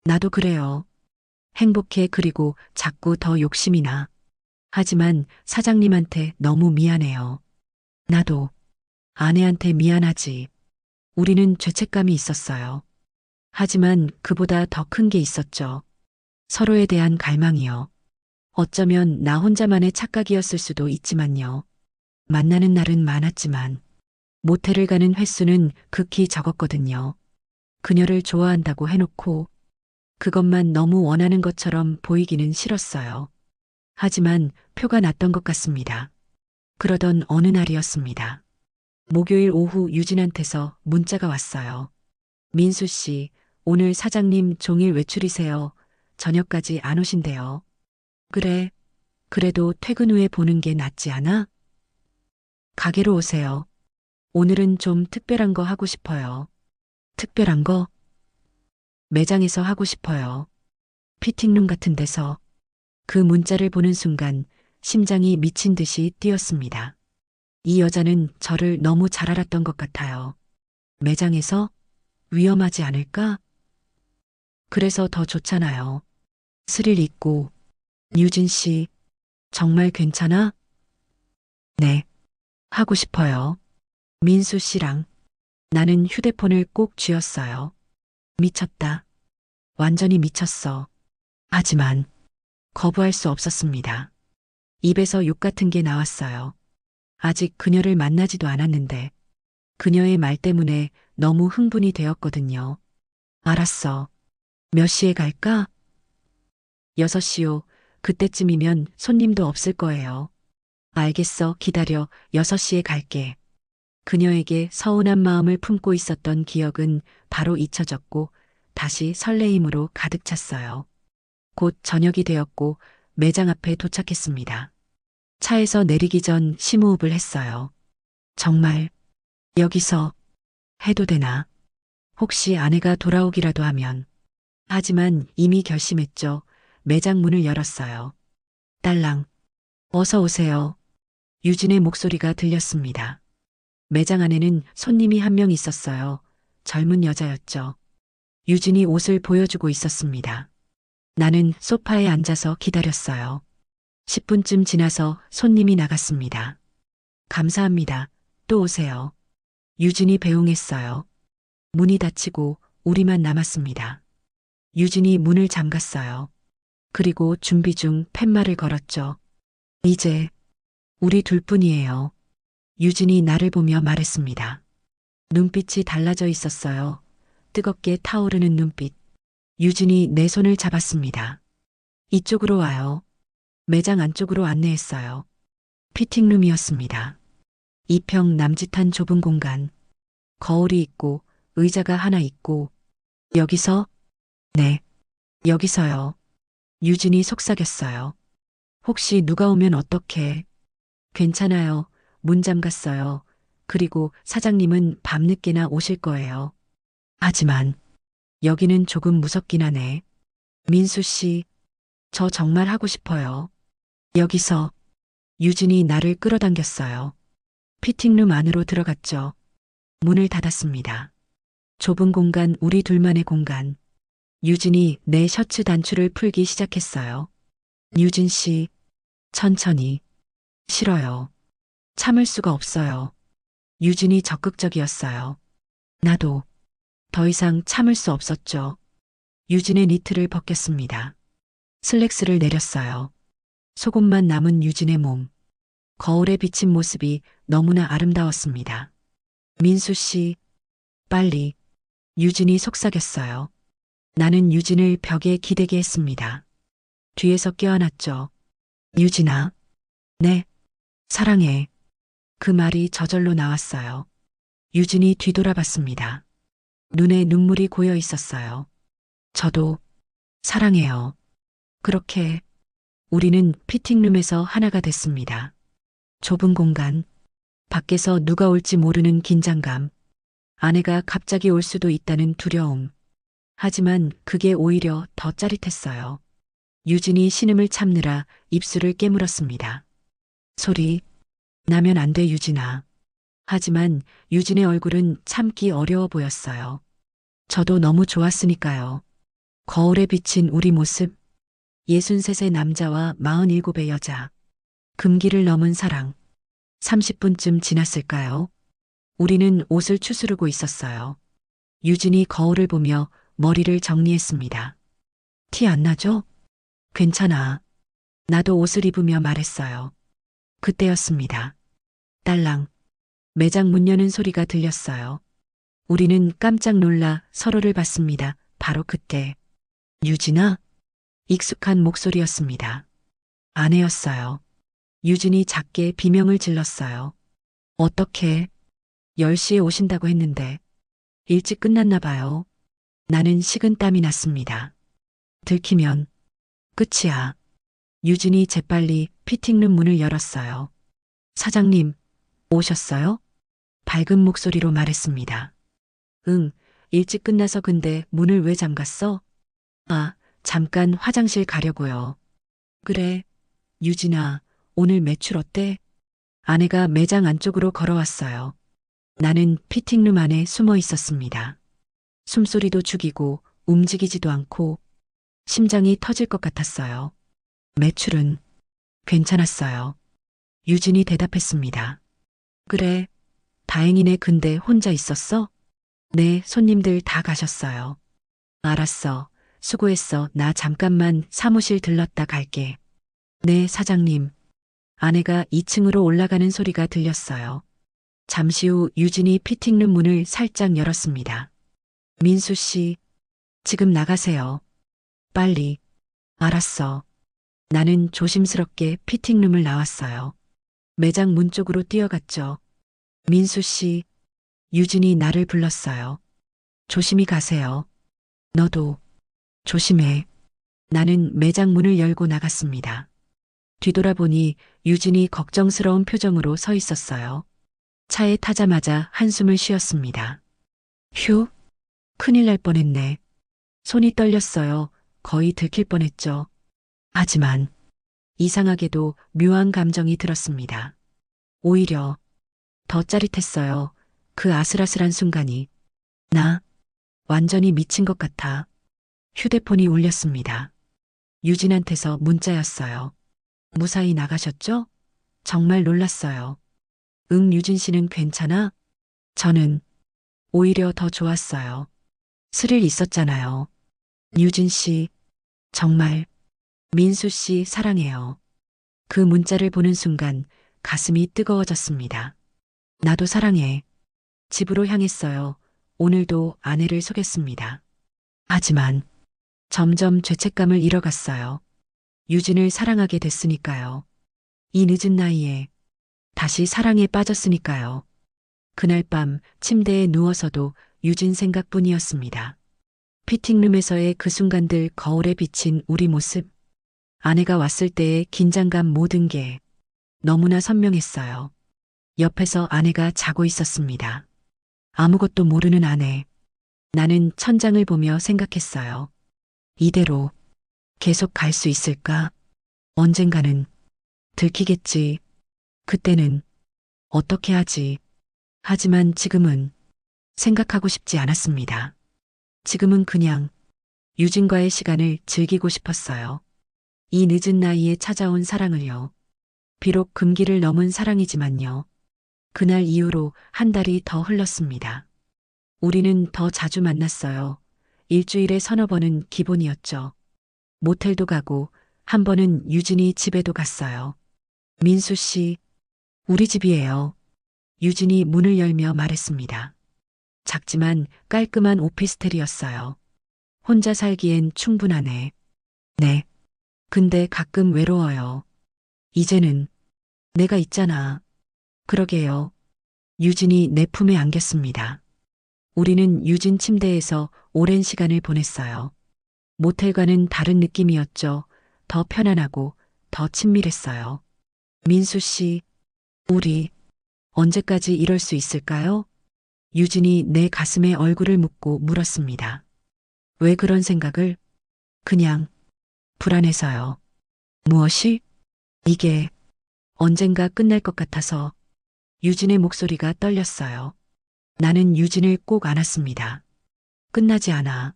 나도 그래요. 행복해. 그리고 자꾸 더 욕심이 나. 하지만 사장님한테 너무 미안해요. 나도 아내한테 미안하지. 우리는 죄책감이 있었어요. 하지만 그보다 더 큰 게 있었죠. 서로에 대한 갈망이요. 어쩌면 나 혼자만의 착각이었을 수도 있지만요. 만나는 날은 많았지만 모텔을 가는 횟수는 극히 적었거든요. 그녀를 좋아한다고 해놓고 그것만 너무 원하는 것처럼 보이기는 싫었어요. 하지만 표가 났던 것 같습니다. 그러던 어느 날이었습니다. 목요일 오후 유진한테서 문자가 왔어요. 민수 씨, 오늘 사장님 종일 외출이세요. 저녁까지 안 오신대요. 그래, 그래도 퇴근 후에 보는 게 낫지 않아? 가게로 오세요. 오늘은 좀 특별한 거 하고 싶어요. 특별한 거? 매장에서 하고 싶어요. 피팅룸 같은 데서. 그 문자를 보는 순간 심장이 미친 듯이 뛰었습니다. 이 여자는 저를 너무 잘 알았던 것 같아요. 매장에서? 위험하지 않을까? 그래서 더 좋잖아요. 스릴 있고. 유진 씨, 정말 괜찮아? 네, 하고 싶어요. 민수 씨랑. 나는 휴대폰을 꼭 쥐었어요. 미쳤다. 완전히 미쳤어. 하지만 거부할 수 없었습니다. 입에서 욕 같은 게 나왔어요. 아직 그녀를 만나지도 않았는데 그녀의 말 때문에 너무 흥분이 되었거든요. 알았어. 몇 시에 갈까? 6시요. 그때쯤이면 손님도 없을 거예요. 알겠어. 기다려. 6시에 갈게. 그녀에게 서운한 마음을 품고 있었던 기억은 바로 잊혀졌고 다시 설레임으로 가득 찼어요. 곧 저녁이 되었고 매장 앞에 도착했습니다. 차에서 내리기 전 심호흡을 했어요. 정말 여기서 해도 되나? 혹시 아내가 돌아오기라도 하면. 하지만 이미 결심했죠. 매장 문을 열었어요. 딸랑, 어서 오세요. 유진의 목소리가 들렸습니다. 매장 안에는 손님이 한 명 있었어요. 젊은 여자였죠. 유진이 옷을 보여주고 있었습니다. 나는 소파에 앉아서 기다렸어요. 10분쯤 지나서 손님이 나갔습니다. 감사합니다. 또 오세요. 유진이 배웅했어요. 문이 닫히고 우리만 남았습니다. 유진이 문을 잠갔어요. 그리고 준비 중 팻말을 걸었죠. 이제 우리 둘뿐이에요. 유진이 나를 보며 말했습니다. 눈빛이 달라져 있었어요. 뜨겁게 타오르는 눈빛. 유진이 내 손을 잡았습니다. 이쪽으로 와요. 매장 안쪽으로 안내했어요. 피팅룸이었습니다. 2평 남짓한 좁은 공간. 거울이 있고 의자가 하나 있고 여기서? 네. 여기서요. 유진이 속삭였어요. 혹시 누가 오면 어떡해? 괜찮아요. 문 잠갔어요. 그리고 사장님은 밤늦게나 오실 거예요. 하지만 여기는 조금 무섭긴 하네. 민수 씨, 저 정말 하고 싶어요. 여기서 유진이 나를 끌어당겼어요. 피팅룸 안으로 들어갔죠. 문을 닫았습니다. 좁은 공간, 우리 둘만의 공간. 유진이 내 셔츠 단추를 풀기 시작했어요. 유진 씨, 천천히. 싫어요. 참을 수가 없어요. 유진이 적극적이었어요. 나도 더 이상 참을 수 없었죠. 유진의 니트를 벗겼습니다. 슬랙스를 내렸어요. 속옷만 남은 유진의 몸. 거울에 비친 모습이 너무나 아름다웠습니다. 민수 씨, 빨리. 유진이 속삭였어요. 나는 유진을 벽에 기대게 했습니다. 뒤에서 껴안았죠. 유진아. 네. 사랑해. 그 말이 저절로 나왔어요. 유진이 뒤돌아봤습니다. 눈에 눈물이 고여 있었어요. 저도 사랑해요. 그렇게 우리는 피팅룸에서 하나가 됐습니다. 좁은 공간, 밖에서 누가 올지 모르는 긴장감, 아내가 갑자기 올 수도 있다는 두려움. 하지만 그게 오히려 더 짜릿했어요. 유진이 신음을 참느라 입술을 깨물었습니다. 소리 나면 안 돼, 유진아. 하지만 유진의 얼굴은 참기 어려워 보였어요. 저도 너무 좋았으니까요. 거울에 비친 우리 모습, 63의 남자와 47의 여자. 금기를 넘은 사랑. 30분쯤 지났을까요? 우리는 옷을 추스르고 있었어요. 유진이 거울을 보며 머리를 정리했습니다. 티 안 나죠? 괜찮아. 나도 옷을 입으며 말했어요. 그때였습니다. 딸랑. 매장 문 여는 소리가 들렸어요. 우리는 깜짝 놀라 서로를 봤습니다. 바로 그때. 유진아? 익숙한 목소리였습니다. 아내였어요. 유진이 작게 비명을 질렀어요. 어떻게? 10시에 오신다고 했는데 일찍 끝났나 봐요. 나는 식은땀이 났습니다. 들키면 끝이야. 유진이 재빨리 피팅룸 문을 열었어요. 사장님, 오셨어요? 밝은 목소리로 말했습니다. 응, 일찍 끝나서 근데 문을 왜 잠갔어? 아, 잠깐 화장실 가려고요. 그래, 유진아, 오늘 매출 어때? 아내가 매장 안쪽으로 걸어왔어요. 나는 피팅룸 안에 숨어 있었습니다. 숨소리도 죽이고 움직이지도 않고 심장이 터질 것 같았어요. 매출은 괜찮았어요. 유진이 대답했습니다. 그래, 다행이네. 근데 혼자 있었어? 네, 손님들 다 가셨어요. 알았어. 수고했어. 나 잠깐만 사무실 들렀다 갈게. 네, 사장님. 아내가 2층으로 올라가는 소리가 들렸어요. 잠시 후 유진이 피팅룸 문을 살짝 열었습니다. 민수 씨, 지금 나가세요. 빨리. 알았어. 나는 조심스럽게 피팅룸을 나왔어요. 매장 문 쪽으로 뛰어갔죠. 민수 씨, 유진이 나를 불렀어요. 조심히 가세요. 너도 조심해. 나는 매장 문을 열고 나갔습니다. 뒤돌아보니 유진이 걱정스러운 표정으로 서 있었어요. 차에 타자마자 한숨을 쉬었습니다. 휴, 큰일 날 뻔했네. 손이 떨렸어요. 거의 들킬 뻔했죠. 하지만 이상하게도 묘한 감정이 들었습니다. 오히려 더 짜릿했어요. 그 아슬아슬한 순간이. 나 완전히 미친 것 같아. 휴대폰이 울렸습니다. 유진한테서 문자였어요. 무사히 나가셨죠? 정말 놀랐어요. 응, 유진 씨는 괜찮아? 저는 오히려 더 좋았어요. 스릴 있었잖아요. 유진 씨, 정말 민수 씨 사랑해요. 그 문자를 보는 순간 가슴이 뜨거워졌습니다. 나도 사랑해. 집으로 향했어요. 오늘도 아내를 속였습니다. 하지만 점점 죄책감을 잃어갔어요. 유진을 사랑하게 됐으니까요. 이 늦은 나이에 다시 사랑에 빠졌으니까요. 그날 밤 침대에 누워서도 유진 생각뿐이었습니다. 피팅룸에서의 그 순간들, 거울에 비친 우리 모습, 아내가 왔을 때의 긴장감, 모든 게 너무나 선명했어요. 옆에서 아내가 자고 있었습니다. 아무것도 모르는 아내. 나는 천장을 보며 생각했어요. 이대로 계속 갈 수 있을까? 언젠가는 들키겠지. 그때는 어떻게 하지? 하지만 지금은 생각하고 싶지 않았습니다. 지금은 그냥 유진과의 시간을 즐기고 싶었어요. 이 늦은 나이에 찾아온 사랑을요. 비록 금기를 넘은 사랑이지만요. 그날 이후로 한 달이 더 흘렀습니다. 우리는 더 자주 만났어요. 일주일에 서너 번은 기본이었죠. 모텔도 가고 한 번은 유진이 집에도 갔어요. 민수 씨, 우리 집이에요. 유진이 문을 열며 말했습니다. 작지만 깔끔한 오피스텔이었어요. 혼자 살기엔 충분하네. 네. 근데 가끔 외로워요. 이제는 내가 있잖아. 그러게요. 유진이 내 품에 안겼습니다. 우리는 유진 침대에서 오랜 시간을 보냈어요. 모텔과는 다른 느낌이었죠. 더 편안하고 더 친밀했어요. 민수 씨, 우리 언제까지 이럴 수 있을까요? 유진이 내 가슴에 얼굴을 묻고 물었습니다. 왜 그런 생각을? 그냥 불안해서요. 무엇이? 이게 언젠가 끝날 것 같아서. 유진의 목소리가 떨렸어요. 나는 유진을 꼭 안았습니다. 끝나지 않아.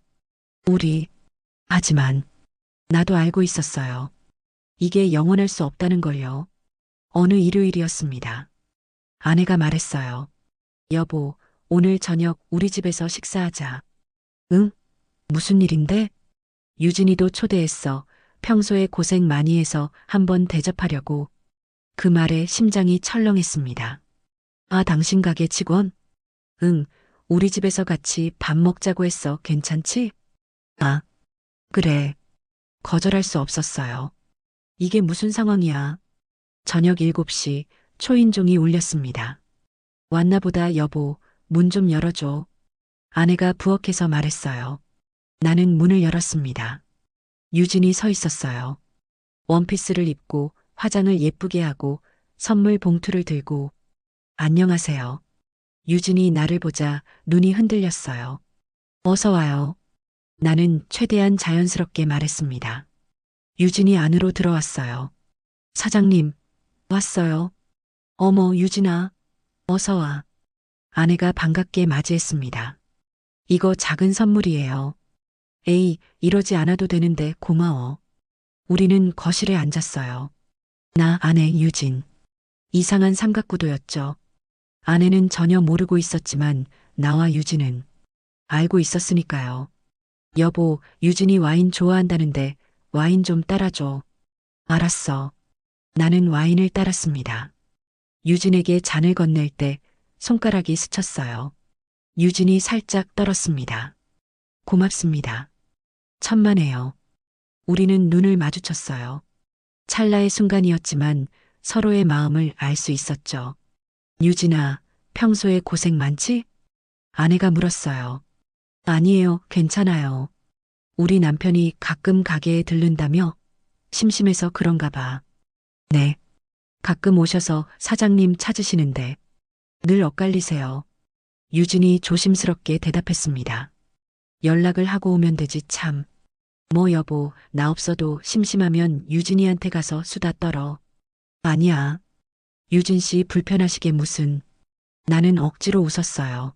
우리. 하지만 나도 알고 있었어요. 이게 영원할 수 없다는 걸요. 어느 일요일이었습니다. 아내가 말했어요. 여보, 오늘 저녁 우리 집에서 식사하자. 응? 무슨 일인데? 유진이도 초대했어. 평소에 고생 많이 해서 한번 대접하려고. 그 말에 심장이 철렁했습니다. 아, 당신 가게 직원? 응, 우리 집에서 같이 밥 먹자고 했어. 괜찮지? 아, 그래. 거절할 수 없었어요. 이게 무슨 상황이야? 저녁 7시 초인종이 울렸습니다. 왔나 보다. 여보, 문 좀 열어줘. 아내가 부엌에서 말했어요. 나는 문을 열었습니다. 유진이 서 있었어요. 원피스를 입고 화장을 예쁘게 하고 선물 봉투를 들고. 안녕하세요. 유진이 나를 보자 눈이 흔들렸어요. 어서 와요. 나는 최대한 자연스럽게 말했습니다. 유진이 안으로 들어왔어요. 사장님, 왔어요. 어머, 유진아. 어서 와. 아내가 반갑게 맞이했습니다. 이거 작은 선물이에요. 에이, 이러지 않아도 되는데 고마워. 우리는 거실에 앉았어요. 나, 아내, 유진. 이상한 삼각구도였죠. 아내는 전혀 모르고 있었지만 나와 유진은 알고 있었으니까요. 여보, 유진이 와인 좋아한다는데 와인 좀 따라줘. 알았어. 나는 와인을 따랐습니다. 유진에게 잔을 건넬 때 손가락이 스쳤어요. 유진이 살짝 떨었습니다. 고맙습니다. 천만에요. 우리는 눈을 마주쳤어요. 찰나의 순간이었지만 서로의 마음을 알 수 있었죠. 유진아, 평소에 고생 많지? 아내가 물었어요. 아니에요, 괜찮아요. 우리 남편이 가끔 가게에 들른다며? 심심해서 그런가 봐. 네. 가끔 오셔서 사장님 찾으시는데 늘 엇갈리세요. 유진이 조심스럽게 대답했습니다. 연락을 하고 오면 되지 참. 뭐 여보, 나 없어도 심심하면 유진이한테 가서 수다 떨어. 아니야. 유진 씨 불편하시게 무슨. 나는 억지로 웃었어요.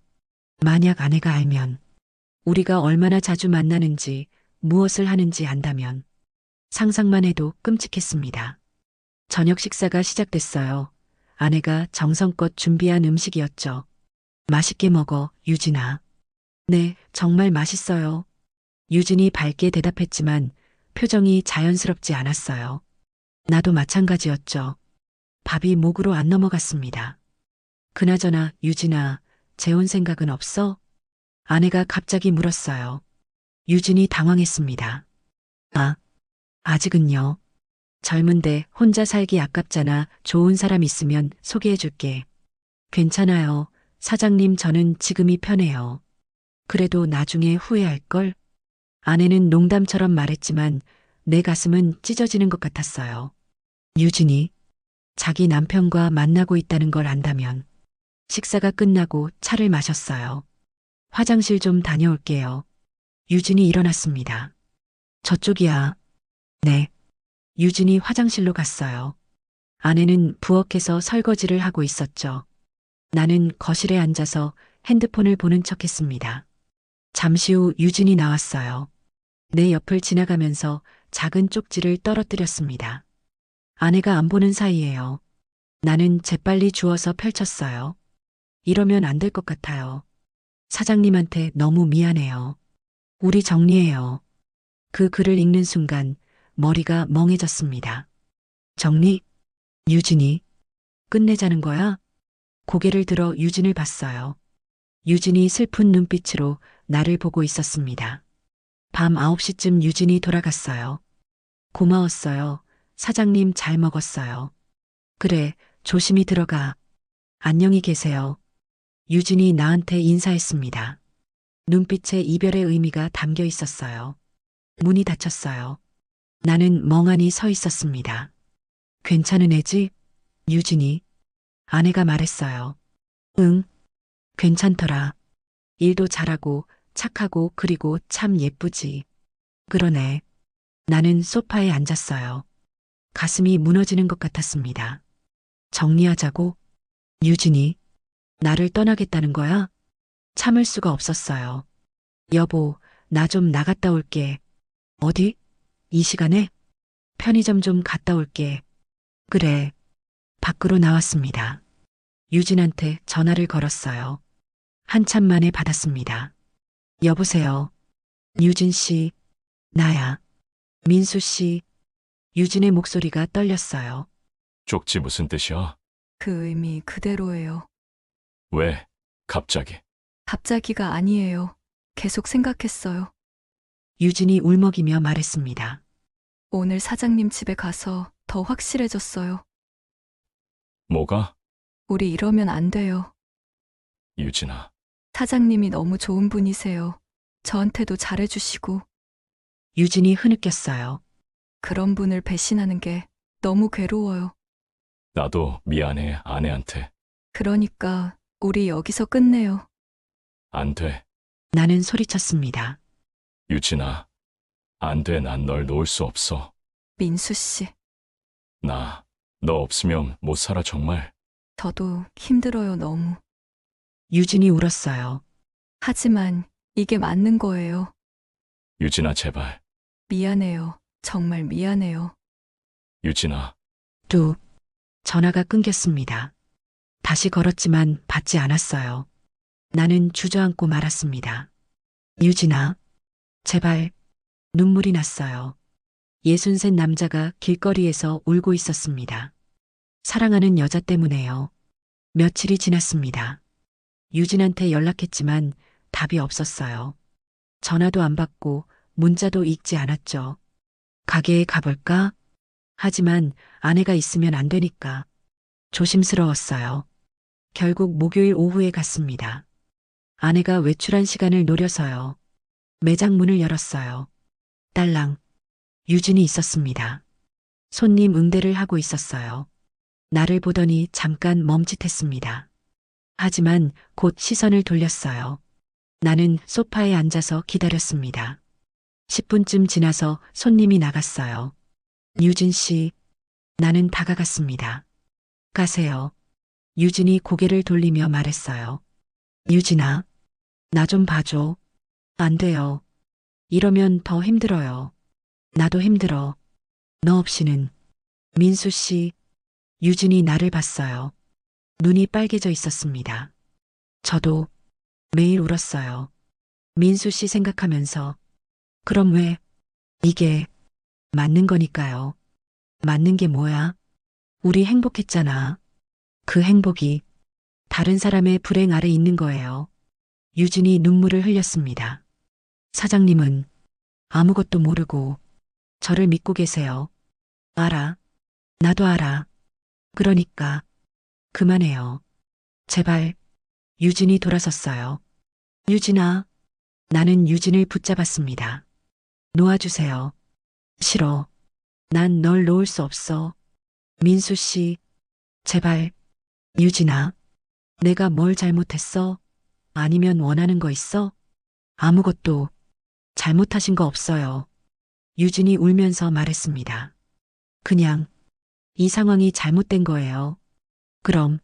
만약 아내가 알면, 우리가 얼마나 자주 만나는지, 무엇을 하는지 안다면, 상상만 해도 끔찍했습니다. 저녁 식사가 시작됐어요. 아내가 정성껏 준비한 음식이었죠. 맛있게 먹어, 유진아. 네, 정말 맛있어요. 유진이 밝게 대답했지만 표정이 자연스럽지 않았어요. 나도 마찬가지였죠. 밥이 목으로 안 넘어갔습니다. 그나저나 유진아, 재혼 생각은 없어? 아내가 갑자기 물었어요. 유진이 당황했습니다. 아, 아직은요. 젊은데 혼자 살기 아깝잖아. 좋은 사람 있으면 소개해줄게. 괜찮아요. 사장님, 저는 지금이 편해요. 그래도 나중에 후회할걸? 아내는 농담처럼 말했지만 내 가슴은 찢어지는 것 같았어요. 유진이 자기 남편과 만나고 있다는 걸 안다면. 식사가 끝나고 차를 마셨어요. 화장실 좀 다녀올게요. 유진이 일어났습니다. 저쪽이야. 네. 유진이 화장실로 갔어요. 아내는 부엌에서 설거지를 하고 있었죠. 나는 거실에 앉아서 핸드폰을 보는 척 했습니다. 잠시 후 유진이 나왔어요. 내 옆을 지나가면서 작은 쪽지를 떨어뜨렸습니다. 아내가 안 보는 사이에요. 나는 재빨리 주워서 펼쳤어요. 이러면 안 될 것 같아요. 사장님한테 너무 미안해요. 우리 정리해요. 그 글을 읽는 순간 머리가 멍해졌습니다. 정리? 유진이? 끝내자는 거야? 고개를 들어 유진을 봤어요. 유진이 슬픈 눈빛으로 나를 보고 있었습니다. 밤 9시쯤 유진이 돌아갔어요. 고마웠어요. 사장님 잘 먹었어요. 그래, 조심히 들어가. 안녕히 계세요. 유진이 나한테 인사했습니다. 눈빛에 이별의 의미가 담겨 있었어요. 문이 닫혔어요. 나는 멍하니 서 있었습니다. 괜찮은 애지? 유진이. 아내가 말했어요. 응, 괜찮더라. 일도 잘하고 착하고 그리고 참 예쁘지. 그러네. 나는 소파에 앉았어요. 가슴이 무너지는 것 같았습니다. 정리하자고? 유진이. 나를 떠나겠다는 거야? 참을 수가 없었어요. 여보, 나 좀 나갔다 올게. 어디? 이 시간에? 편의점 좀 갔다 올게. 그래. 밖으로 나왔습니다. 유진한테 전화를 걸었어요. 한참 만에 받았습니다. 여보세요. 유진 씨. 나야. 민수 씨. 유진의 목소리가 떨렸어요. 쪽지 무슨 뜻이야? 그 의미 그대로예요. 왜? 갑자기. 갑자기가 아니에요. 계속 생각했어요. 유진이 울먹이며 말했습니다. 오늘 사장님 집에 가서 더 확실해졌어요. 뭐가? 우리 이러면 안 돼요. 유진아. 사장님이 너무 좋은 분이세요. 저한테도 잘해주시고 유진이 흐느꼈어요. 그런 분을 배신하는 게 너무 괴로워요. 나도 미안해, 아내한테. 그러니까 우리 여기서 끝내요. 안 돼. 나는 소리쳤습니다. 유진아. 안 돼, 난 널 놓을 수 없어. 민수 씨, 너 없으면 못 살아, 정말. 저도 힘들어요, 너무. 유진이 울었어요. 하지만 이게 맞는 거예요. 유진아, 제발. 미안해요. 정말 미안해요. 유진아. 뚝. 전화가 끊겼습니다. 다시 걸었지만 받지 않았어요. 나는 주저앉고 말았습니다. 유진아. 제발. 눈물이 났어요. 63 남자가 길거리에서 울고 있었습니다. 사랑하는 여자 때문에요. 며칠이 지났습니다. 유진한테 연락했지만 답이 없었어요. 전화도 안 받고 문자도 읽지 않았죠. 가게에 가볼까? 하지만 아내가 있으면 안 되니까. 조심스러웠어요. 결국 목요일 오후에 갔습니다. 아내가 외출한 시간을 노려서요. 매장 문을 열었어요. 딸랑. 유진이 있었습니다. 손님 응대를 하고 있었어요. 나를 보더니 잠깐 멈칫했습니다. 하지만 곧 시선을 돌렸어요. 나는 소파에 앉아서 기다렸습니다. 10분쯤 지나서 손님이 나갔어요. 유진 씨. 나는 다가갔습니다. 가세요. 유진이 고개를 돌리며 말했어요. 유진아. 나 좀 봐줘. 안 돼요. 이러면 더 힘들어요. 나도 힘들어. 너 없이는. 민수 씨. 유진이 나를 봤어요. 눈이 빨개져 있었습니다. 저도 매일 울었어요. 민수 씨 생각하면서. 그럼 왜? 이게 맞는 거니까요. 맞는 게 뭐야? 우리 행복했잖아. 그 행복이 다른 사람의 불행 아래 있는 거예요. 유진이 눈물을 흘렸습니다. 사장님은 아무것도 모르고 저를 믿고 계세요. 알아. 나도 알아. 그러니까 그만해요. 제발. 유진이 돌아섰어요. 유진아. 나는 유진을 붙잡았습니다. 놓아주세요. 싫어. 난 널 놓을 수 없어. 민수 씨. 제발. 유진아. 내가 뭘 잘못했어? 아니면 원하는 거 있어? 아무것도 잘못하신 거 없어요. 유진이 울면서 말했습니다. 그냥 이 상황이 잘못된 거예요. 그럼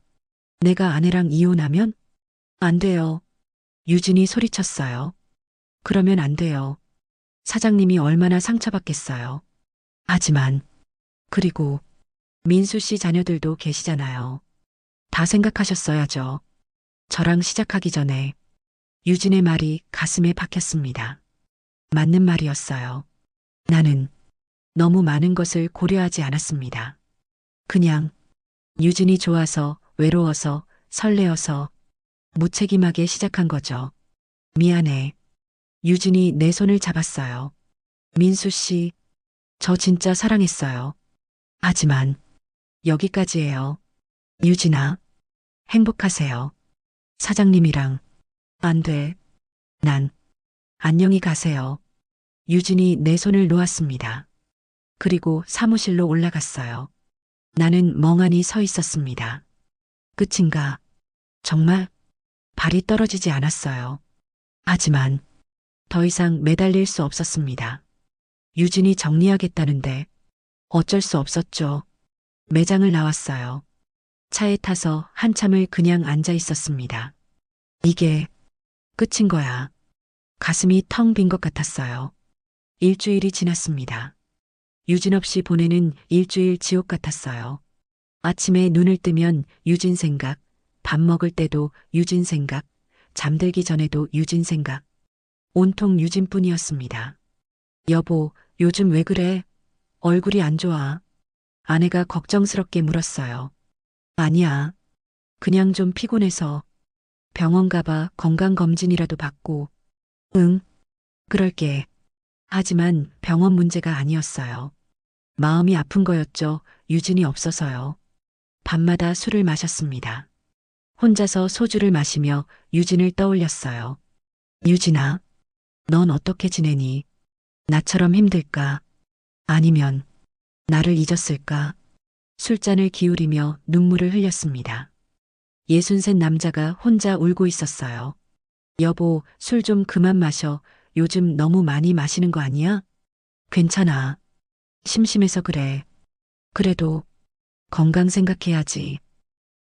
내가 아내랑 이혼하면? 안 돼요. 유진이 소리쳤어요. 그러면 안 돼요. 사장님이 얼마나 상처받겠어요. 하지만 그리고 민수 씨 자녀들도 계시잖아요. 다 생각하셨어야죠. 저랑 시작하기 전에 유진의 말이 가슴에 박혔습니다. 맞는 말이었어요. 나는 너무 많은 것을 고려하지 않았습니다. 그냥 유진이 좋아서, 외로워서, 설레어서 무책임하게 시작한 거죠. 미안해. 유진이 내 손을 잡았어요. 민수 씨, 저 진짜 사랑했어요. 하지만 여기까지예요. 유진아, 행복하세요. 사장님이랑. 안 돼. 난 안녕히 가세요. 유진이 내 손을 놓았습니다. 그리고 사무실로 올라갔어요. 나는 멍하니 서 있었습니다. 끝인가? 정말 발이 떨어지지 않았어요. 하지만 더 이상 매달릴 수 없었습니다. 유진이 정리하겠다는데 어쩔 수 없었죠. 매장을 나왔어요. 차에 타서 한참을 그냥 앉아 있었습니다. 이게 끝인 거야. 가슴이 텅 빈 것 같았어요. 일주일이 지났습니다. 유진 없이 보내는 일주일 지옥 같았어요. 아침에 눈을 뜨면 유진 생각, 밥 먹을 때도 유진 생각, 잠들기 전에도 유진 생각. 온통 유진뿐이었습니다. 여보, 요즘 왜 그래? 얼굴이 안 좋아. 아내가 걱정스럽게 물었어요. 아니야. 그냥 좀 피곤해서 병원 가봐 건강검진이라도 받고. 응, 그럴게. 하지만 병원 문제가 아니었어요. 마음이 아픈 거였죠. 유진이 없어서요. 밤마다 술을 마셨습니다. 혼자서 소주를 마시며 유진을 떠올렸어요. 유진아, 넌 어떻게 지내니? 나처럼 힘들까? 아니면 나를 잊었을까? 술잔을 기울이며 눈물을 흘렸습니다. 63 남자가 혼자 울고 있었어요. 여보, 술 좀 그만 마셔. 요즘 너무 많이 마시는 거 아니야? 괜찮아. 심심해서 그래. 그래도 건강 생각해야지.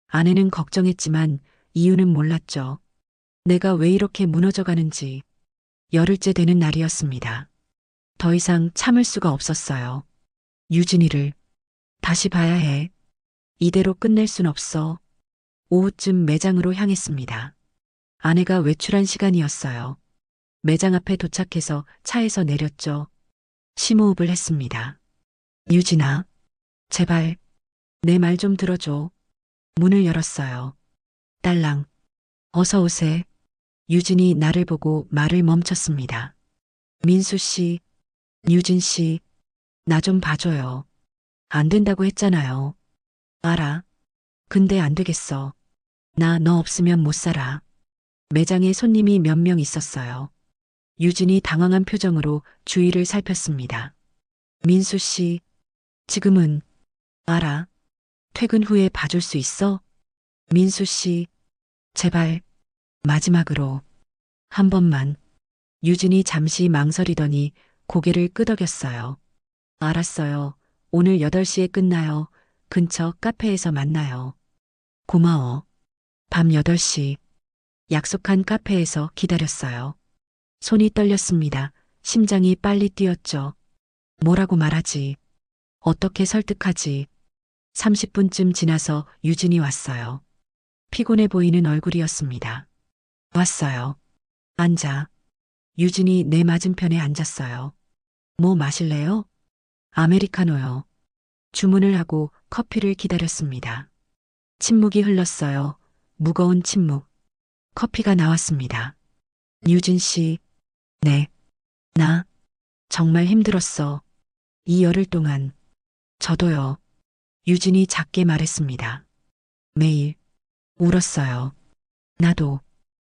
아내는 걱정했지만 이유는 몰랐죠. 내가 왜 이렇게 무너져 가는지. 열흘째 되는 날이었습니다. 더 이상 참을 수가 없었어요. 유진이를 다시 봐야 해. 이대로 끝낼 순 없어. 오후쯤 매장으로 향했습니다. 아내가 외출한 시간이었어요. 매장 앞에 도착해서 차에서 내렸죠. 심호흡을 했습니다. 유진아, 제발 내 말 좀 들어줘. 문을 열었어요. 딸랑, 어서 오세. 유진이 나를 보고 말을 멈췄습니다. 민수 씨, 유진 씨, 나 좀 봐줘요. 안 된다고 했잖아요. 알아. 근데 안 되겠어. 나 너 없으면 못 살아. 매장에 손님이 몇 명 있었어요. 유진이 당황한 표정으로 주위를 살폈습니다. 민수 씨, 지금은 알아. 퇴근 후에 봐줄 수 있어? 민수 씨, 제발 마지막으로 한 번만. 유진이 잠시 망설이더니 고개를 끄덕였어요. 알았어요. 오늘 8시에 끝나요. 근처 카페에서 만나요. 고마워. 밤 8시. 약속한 카페에서 기다렸어요. 손이 떨렸습니다. 심장이 빨리 뛰었죠. 뭐라고 말하지? 어떻게 설득하지? 30분쯤 지나서 유진이 왔어요. 피곤해 보이는 얼굴이었습니다. 왔어요. 앉아. 유진이 내 맞은편에 앉았어요. 뭐 마실래요? 아메리카노요. 주문을 하고 커피를 기다렸습니다. 침묵이 흘렀어요. 무거운 침묵. 커피가 나왔습니다. 유진 씨, 네. 나 정말 힘들었어. 이 열흘 동안 저도요. 유진이 작게 말했습니다. 매일 울었어요. 나도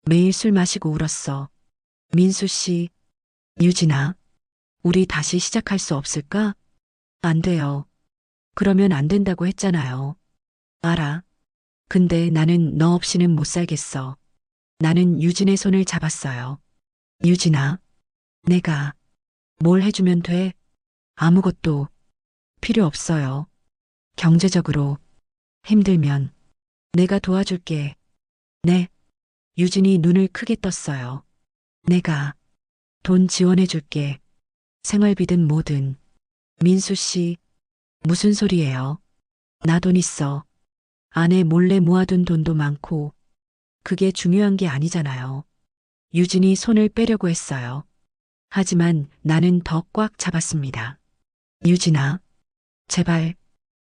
매일 술 마시고 울었어. 민수 씨, 유진아, 우리 다시 시작할 수 없을까? 안 돼요. 그러면 안 된다고 했잖아요. 알아. 근데 나는 너 없이는 못 살겠어. 나는 유진의 손을 잡았어요. 유진아, 내가 뭘 해주면 돼? 아무것도 필요 없어요. 경제적으로 힘들면 내가 도와줄게. 네. 유진이 눈을 크게 떴어요. 내가 돈 지원해줄게. 생활비든 뭐든. 민수 씨, 무슨 소리예요? 나 돈 있어. 아내 몰래 모아둔 돈도 많고, 그게 중요한 게 아니잖아요. 유진이 손을 빼려고 했어요. 하지만 나는 더 꽉 잡았습니다. 유진아, 제발,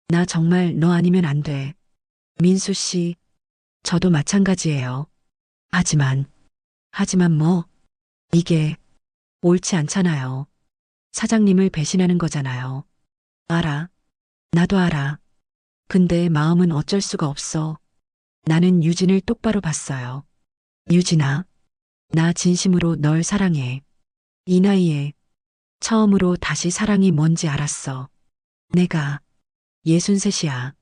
나 정말 너 아니면 안 돼. 민수 씨, 저도 마찬가지예요. 하지만 뭐, 이게 옳지 않잖아요. 사장님을 배신하는 거잖아요. 알아. 나도 알아. 근데 마음은 어쩔 수가 없어. 나는 유진을 똑바로 봤어요. 유진아, 나 진심으로 널 사랑해. 이 나이에 처음으로 다시 사랑이 뭔지 알았어. 내가 63이야.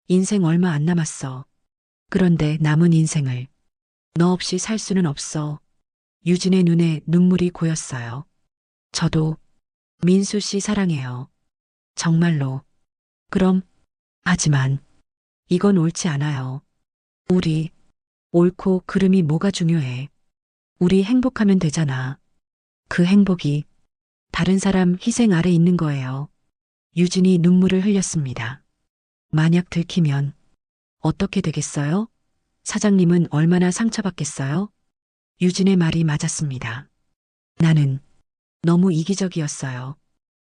인생 얼마 안 남았어. 그런데 남은 인생을 너 없이 살 수는 없어. 유진의 눈에 눈물이 고였어요. 저도 민수 씨 사랑해요. 정말로. 그럼, 하지만 이건 옳지 않아요. 우리 옳고 그름이 뭐가 중요해. 우리 행복하면 되잖아. 그 행복이 다른 사람 희생 아래 있는 거예요. 유진이 눈물을 흘렸습니다. 만약 들키면 어떻게 되겠어요? 사장님은 얼마나 상처받겠어요? 유진의 말이 맞았습니다. 나는 너무 이기적이었어요.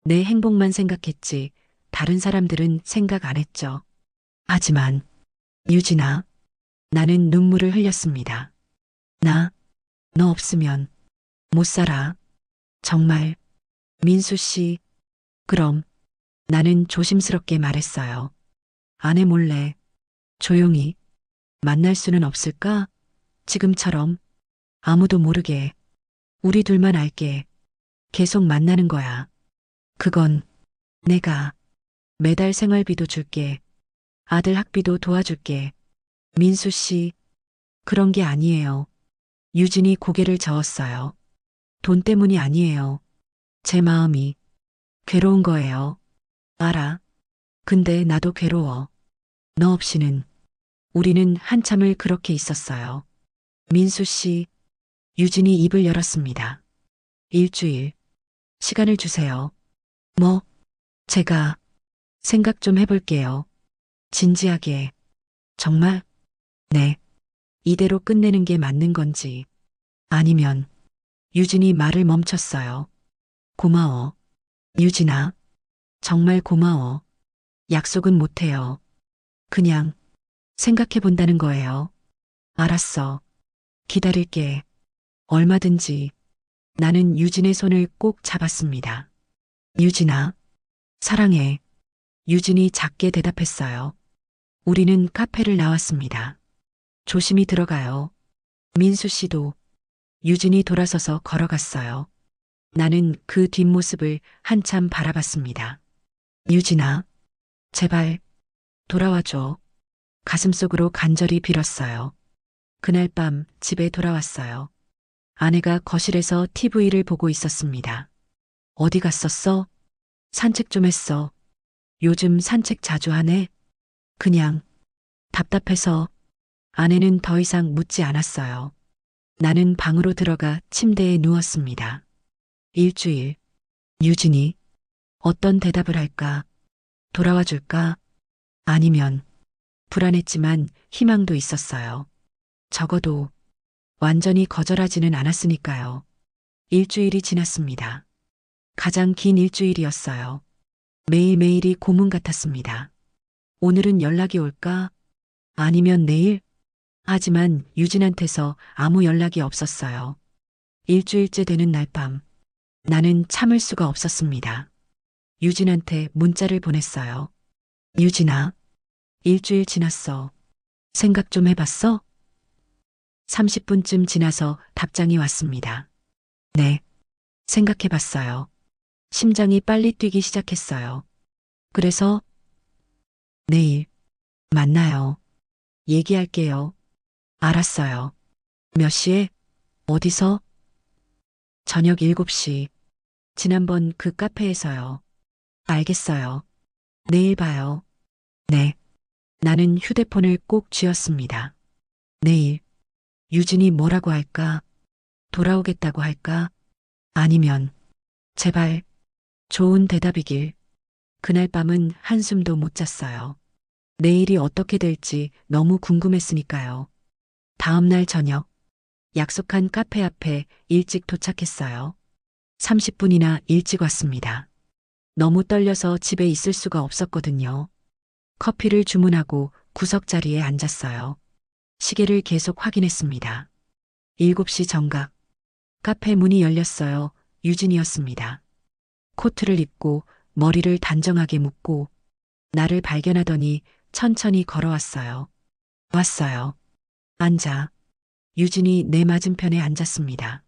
내 행복만 생각했지 다른 사람들은 생각 안 했죠. 하지만 유진아, 나는 눈물을 흘렸습니다. 너 없으면 못 살아. 정말. 민수 씨, 그럼 나는 조심스럽게 말했어요. 아내 몰래 조용히 만날 수는 없을까? 지금처럼 아무도 모르게 우리 둘만 알게 계속 만나는 거야. 그건 내가 매달 생활비도 줄게. 아들 학비도 도와줄게. 민수 씨, 그런 게 아니에요. 유진이 고개를 저었어요. 돈 때문이 아니에요. 제 마음이 괴로운 거예요. 알아. 근데 나도 괴로워. 너 없이는 우리는 한참을 그렇게 있었어요. 민수 씨, 유진이 입을 열었습니다. 일주일, 시간을 주세요. 뭐, 제가 생각 좀 해볼게요. 진지하게. 정말? 네. 이대로 끝내는 게 맞는 건지. 아니면, 유진이 말을 멈췄어요. 고마워. 유진아, 정말 고마워. 약속은 못해요. 그냥 생각해 본다는 거예요. 알았어. 기다릴게. 얼마든지. 나는 유진의 손을 꼭 잡았습니다. 유진아, 사랑해. 유진이 작게 대답했어요. 우리는 카페를 나왔습니다. 조심히 들어가요. 민수 씨도. 유진이 돌아서서 걸어갔어요. 나는 그 뒷모습을 한참 바라봤습니다. 유진아, 제발 돌아와줘. 가슴속으로 간절히 빌었어요. 그날 밤 집에 돌아왔어요. 아내가 거실에서 TV를 보고 있었습니다. 어디 갔었어? 산책 좀 했어. 요즘 산책 자주 하네? 그냥 답답해서. 아내는 더 이상 묻지 않았어요. 나는 방으로 들어가 침대에 누웠습니다. 일주일. 유진이 어떤 대답을 할까? 돌아와 줄까? 아니면 불안했지만 희망도 있었어요. 적어도 완전히 거절하지는 않았으니까요. 일주일이 지났습니다. 가장 긴 일주일이었어요. 매일매일이 고문 같았습니다. 오늘은 연락이 올까? 아니면 내일? 하지만 유진한테서 아무 연락이 없었어요. 일주일째 되는 날 밤, 나는 참을 수가 없었습니다. 유진한테 문자를 보냈어요. 유진아, 일주일 지났어. 생각 좀 해봤어? 30분쯤 지나서 답장이 왔습니다. 네, 생각해봤어요. 심장이 빨리 뛰기 시작했어요. 그래서 내일 만나요. 얘기할게요. 알았어요. 몇 시에? 어디서? 저녁 7시. 지난번 그 카페에서요. 알겠어요. 내일 봐요. 네. 나는 휴대폰을 꼭 쥐었습니다. 내일 유진이 뭐라고 할까? 돌아오겠다고 할까? 아니면 제발 좋은 대답이길. 그날 밤은 한숨도 못 잤어요. 내일이 어떻게 될지 너무 궁금했으니까요. 다음 날 저녁 약속한 카페 앞에 일찍 도착했어요. 30분이나 일찍 왔습니다. 너무 떨려서 집에 있을 수가 없었거든요. 커피를 주문하고 구석 자리에 앉았어요. 시계를 계속 확인했습니다. 7시 정각. 카페 문이 열렸어요. 유진이었습니다. 코트를 입고 머리를 단정하게 묶고 나를 발견하더니 천천히 걸어왔어요. 왔어요. 앉아. 유진이 내 맞은편에 앉았습니다.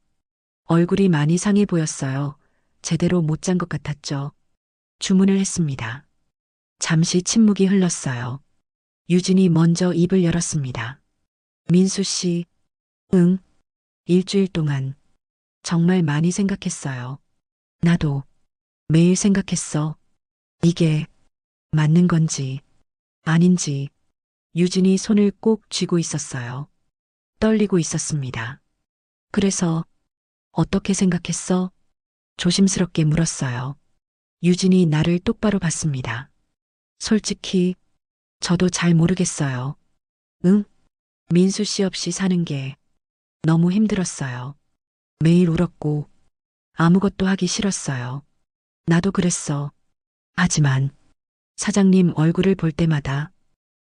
얼굴이 많이 상해 보였어요. 제대로 못 잔 것 같았죠. 주문을 했습니다. 잠시 침묵이 흘렀어요. 유진이 먼저 입을 열었습니다. 민수 씨, 응. 일주일 동안 정말 많이 생각했어요. 나도 매일 생각했어. 이게 맞는 건지 아닌지. 유진이 손을 꼭 쥐고 있었어요. 떨리고 있었습니다. 그래서 어떻게 생각했어? 조심스럽게 물었어요. 유진이 나를 똑바로 봤습니다. 솔직히 저도 잘 모르겠어요. 응? 민수 씨 없이 사는 게 너무 힘들었어요. 매일 울었고 아무것도 하기 싫었어요. 나도 그랬어. 하지만 사장님 얼굴을 볼 때마다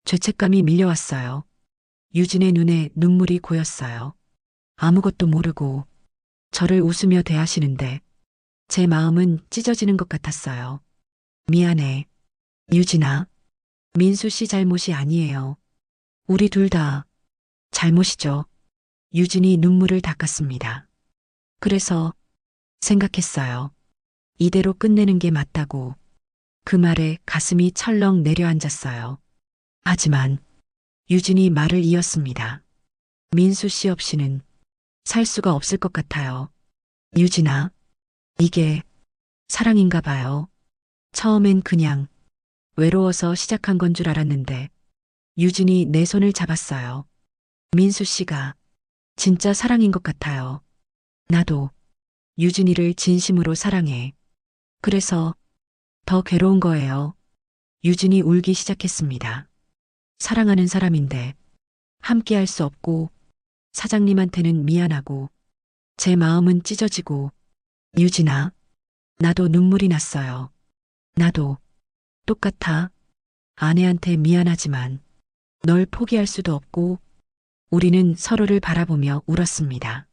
죄책감이 밀려왔어요. 유진의 눈에 눈물이 고였어요. 아무것도 모르고 저를 웃으며 대하시는데 제 마음은 찢어지는 것 같았어요. 미안해. 유진아, 민수 씨 잘못이 아니에요. 우리 둘 다 잘못이죠. 유진이 눈물을 닦았습니다. 그래서 생각했어요. 이대로 끝내는 게 맞다고. 그 말에 가슴이 철렁 내려앉았어요. 하지만 유진이 말을 이었습니다. 민수 씨 없이는 살 수가 없을 것 같아요. 유진아, 이게 사랑인가 봐요. 처음엔 그냥 외로워서 시작한 건 줄 알았는데 유진이 내 손을 잡았어요. 민수 씨가 진짜 사랑인 것 같아요. 나도 유진이를 진심으로 사랑해. 그래서 더 괴로운 거예요. 유진이 울기 시작했습니다. 사랑하는 사람인데 함께 할 수 없고 사장님한테는 미안하고 제 마음은 찢어지고 유진아, 나도 눈물이 났어요. 나도 똑같아. 아내한테 미안하지만 널 포기할 수도 없고 우리는 서로를 바라보며 울었습니다.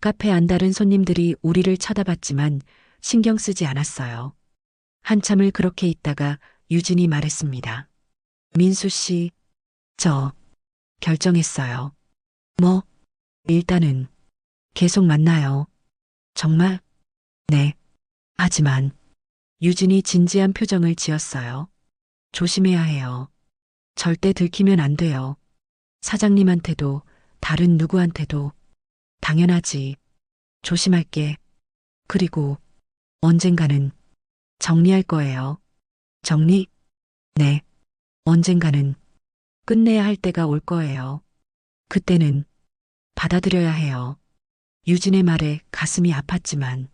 카페 안다른 손님들이 우리를 쳐다봤지만 신경 쓰지 않았어요. 한참을 그렇게 있다가 유진이 말했습니다. 민수 씨, 저 결정했어요. 뭐? 일단은 계속 만나요. 정말? 네. 하지만 유진이 진지한 표정을 지었어요. 조심해야 해요. 절대 들키면 안 돼요. 사장님한테도 다른 누구한테도 당연하지. 조심할게. 그리고 언젠가는 정리할 거예요. 정리? 네. 언젠가는 끝내야 할 때가 올 거예요. 그때는 받아들여야 해요. 유진의 말에 가슴이 아팠지만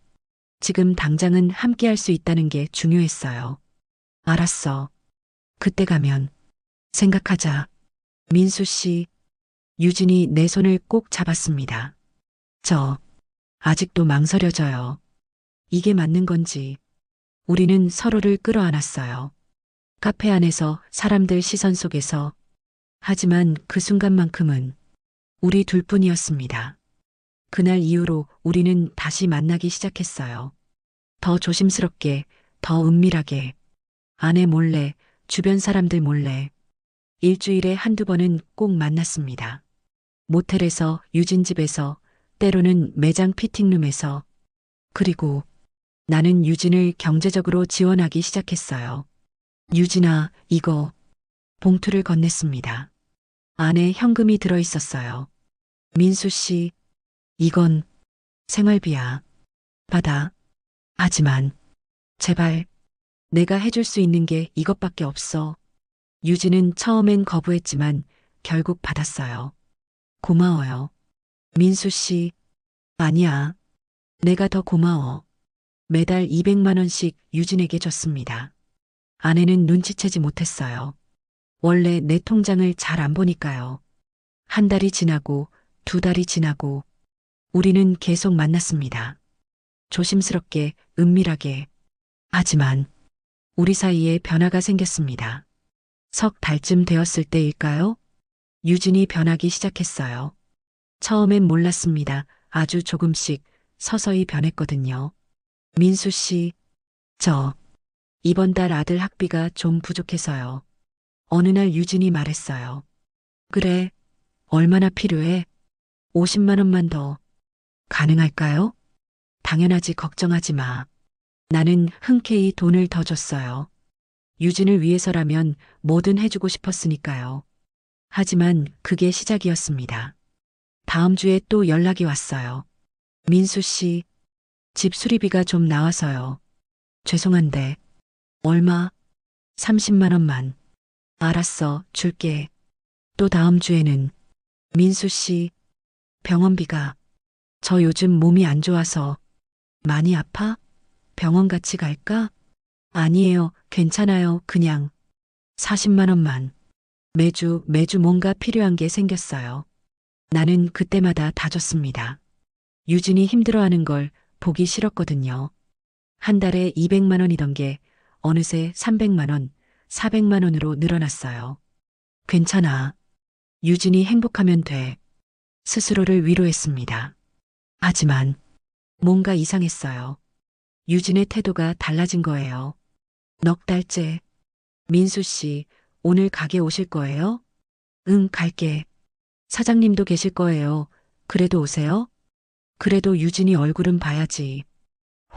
지금 당장은 함께 할 수 있다는 게 중요했어요. 알았어. 그때 가면 생각하자. 민수 씨, 유진이 내 손을 꼭 잡았습니다. 저 아직도 망설여져요. 이게 맞는 건지. 우리는 서로를 끌어안았어요. 카페 안에서 사람들 시선 속에서. 하지만 그 순간만큼은 우리 둘뿐이었습니다. 그날 이후로 우리는 다시 만나기 시작했어요. 더 조심스럽게, 더 은밀하게, 아내 몰래, 주변 사람들 몰래, 일주일에 한두 번은 꼭 만났습니다. 모텔에서, 유진 집에서, 때로는 매장 피팅룸에서, 그리고 나는 유진을 경제적으로 지원하기 시작했어요. 유진아, 이거, 봉투를 건넸습니다. 안에 현금이 들어 있었어요. 민수 씨, 이건 생활비야. 받아. 하지만, 제발, 내가 해줄 수 있는 게 이것밖에 없어. 유진은 처음엔 거부했지만 결국 받았어요. 고마워요. 민수 씨, 아니야. 내가 더 고마워. 매달 200만 원씩 유진에게 줬습니다. 아내는 눈치채지 못했어요. 원래 내 통장을 잘 안 보니까요. 한 달이 지나고 두 달이 지나고 우리는 계속 만났습니다. 조심스럽게, 은밀하게. 하지만 우리 사이에 변화가 생겼습니다. 석 달쯤 되었을 때일까요? 유진이 변하기 시작했어요. 처음엔 몰랐습니다. 아주 조금씩 서서히 변했거든요. 민수 씨, 저 이번 달 아들 학비가 좀 부족해서요. 어느 날 유진이 말했어요. 그래, 얼마나 필요해? 50만 원만 더. 가능할까요? 당연하지, 걱정하지 마. 나는 흔쾌히 돈을 더 줬어요. 유진을 위해서라면 뭐든 해주고 싶었으니까요. 하지만 그게 시작이었습니다. 다음 주에 또 연락이 왔어요. 민수 씨, 집 수리비가 좀 나와서요. 죄송한데, 얼마? 30만 원만. 알았어, 줄게. 또 다음 주에는, 민수 씨, 병원비가, 저 요즘 몸이 안 좋아서, 많이 아파? 병원 같이 갈까? 아니에요, 괜찮아요, 그냥. 40만 원만. 매주 뭔가 필요한 게 생겼어요. 나는 그때마다 다 줬습니다. 유진이 힘들어하는 걸 보기 싫었거든요. 한 달에 200만 원이던 게 어느새 300만 원, 400만 원으로 늘어났어요. 괜찮아. 유진이 행복하면 돼. 스스로를 위로했습니다. 하지만 뭔가 이상했어요. 유진의 태도가 달라진 거예요. 넉 달째. 민수 씨, 오늘 가게 오실 거예요? 응, 갈게. 사장님도 계실 거예요. 그래도 오세요? 그래도 유진이 얼굴은 봐야지.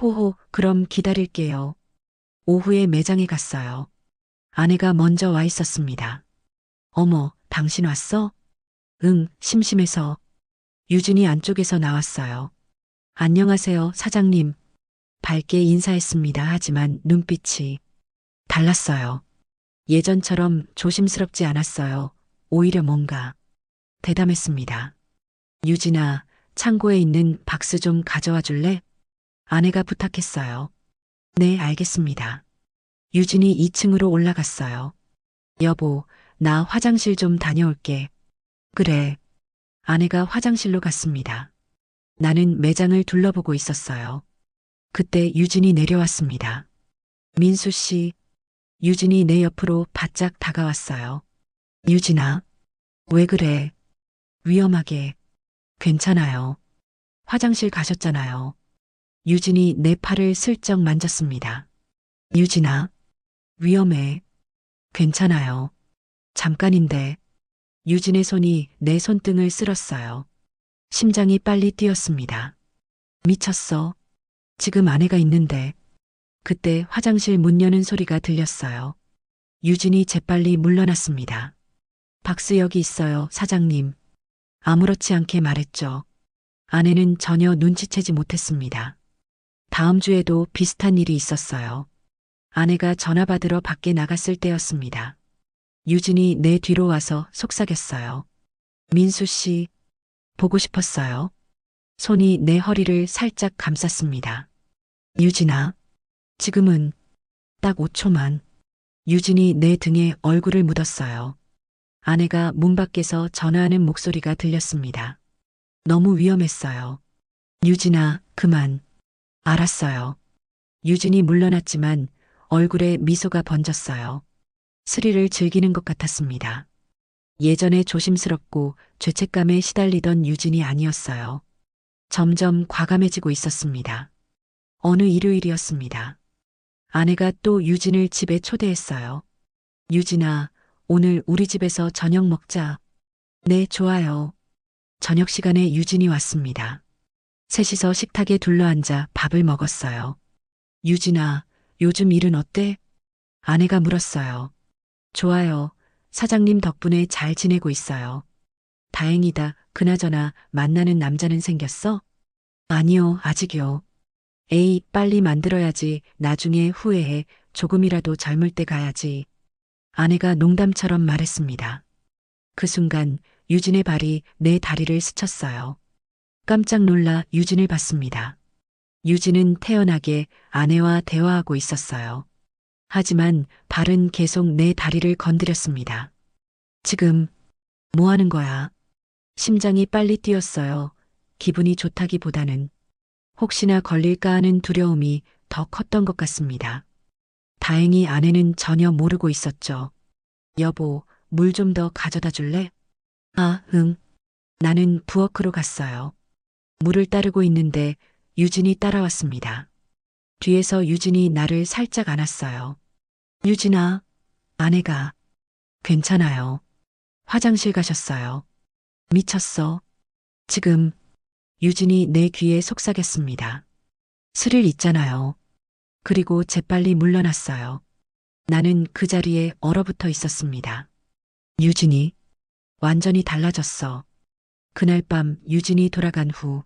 호호, 그럼 기다릴게요. 오후에 매장에 갔어요. 아내가 먼저 와 있었습니다. 어머, 당신 왔어? 응, 심심해서. 유진이 안쪽에서 나왔어요. 안녕하세요, 사장님. 밝게 인사했습니다. 하지만 눈빛이 달랐어요. 예전처럼 조심스럽지 않았어요. 오히려 뭔가 대담했습니다. 유진아, 창고에 있는 박스 좀 가져와 줄래? 아내가 부탁했어요. 네, 알겠습니다. 유진이 2층으로 올라갔어요. 여보, 나 화장실 좀 다녀올게. 그래. 아내가 화장실로 갔습니다. 나는 매장을 둘러보고 있었어요. 그때 유진이 내려왔습니다. 민수 씨, 유진이 내 옆으로 바짝 다가왔어요. 유진아, 왜 그래? 위험하게. 괜찮아요. 화장실 가셨잖아요. 유진이 내 팔을 슬쩍 만졌습니다. 유진아, 위험해. 괜찮아요. 잠깐인데. 유진의 손이 내 손등을 쓸었어요. 심장이 빨리 뛰었습니다. 미쳤어. 지금 아내가 있는데. 그때 화장실 문 여는 소리가 들렸어요. 유진이 재빨리 물러났습니다. 박스 여기 있어요, 사장님. 아무렇지 않게 말했죠. 아내는 전혀 눈치채지 못했습니다. 다음 주에도 비슷한 일이 있었어요. 아내가 전화 받으러 밖에 나갔을 때였습니다. 유진이 내 뒤로 와서 속삭였어요. 민수 씨, 보고 싶었어요. 손이 내 허리를 살짝 감쌌습니다. 유진아, 지금은 딱 5초만. 유진이 내 등에 얼굴을 묻었어요. 아내가 문 밖에서 전화하는 목소리가 들렸습니다. 너무 위험했어요. 유진아, 그만. 알았어요. 유진이 물러났지만 얼굴에 미소가 번졌어요. 스릴을 즐기는 것 같았습니다. 예전에 조심스럽고 죄책감에 시달리던 유진이 아니었어요. 점점 과감해지고 있었습니다. 어느 일요일이었습니다. 아내가 또 유진을 집에 초대했어요. 유진아, 오늘 우리 집에서 저녁 먹자. 네, 좋아요. 저녁 시간에 유진이 왔습니다. 셋이서 식탁에 둘러앉아 밥을 먹었어요. 유진아, 요즘 일은 어때? 아내가 물었어요. 좋아요. 사장님 덕분에 잘 지내고 있어요. 다행이다. 그나저나 만나는 남자는 생겼어? 아니요, 아직요. 에이, 빨리 만들어야지. 나중에 후회해. 조금이라도 젊을 때 가야지. 아내가 농담처럼 말했습니다. 그 순간 유진의 발이 내 다리를 스쳤어요. 깜짝 놀라 유진을 봤습니다. 유진은 태연하게 아내와 대화하고 있었어요. 하지만 발은 계속 내 다리를 건드렸습니다. 지금 뭐 하는 거야? 심장이 빨리 뛰었어요. 기분이 좋다기보다는 혹시나 걸릴까 하는 두려움이 더 컸던 것 같습니다. 다행히 아내는 전혀 모르고 있었죠. 여보, 물 좀 더 가져다 줄래? 아, 응. 나는 부엌으로 갔어요. 물을 따르고 있는데 유진이 따라왔습니다. 뒤에서 유진이 나를 살짝 안았어요. 유진아, 아내가 괜찮아요. 화장실 가셨어요. 미쳤어. 지금 유진이 내 귀에 속삭였습니다. 스릴 있잖아요. 그리고 재빨리 물러났어요. 나는 그 자리에 얼어붙어 있었습니다. 유진이 완전히 달라졌어. 그날 밤 유진이 돌아간 후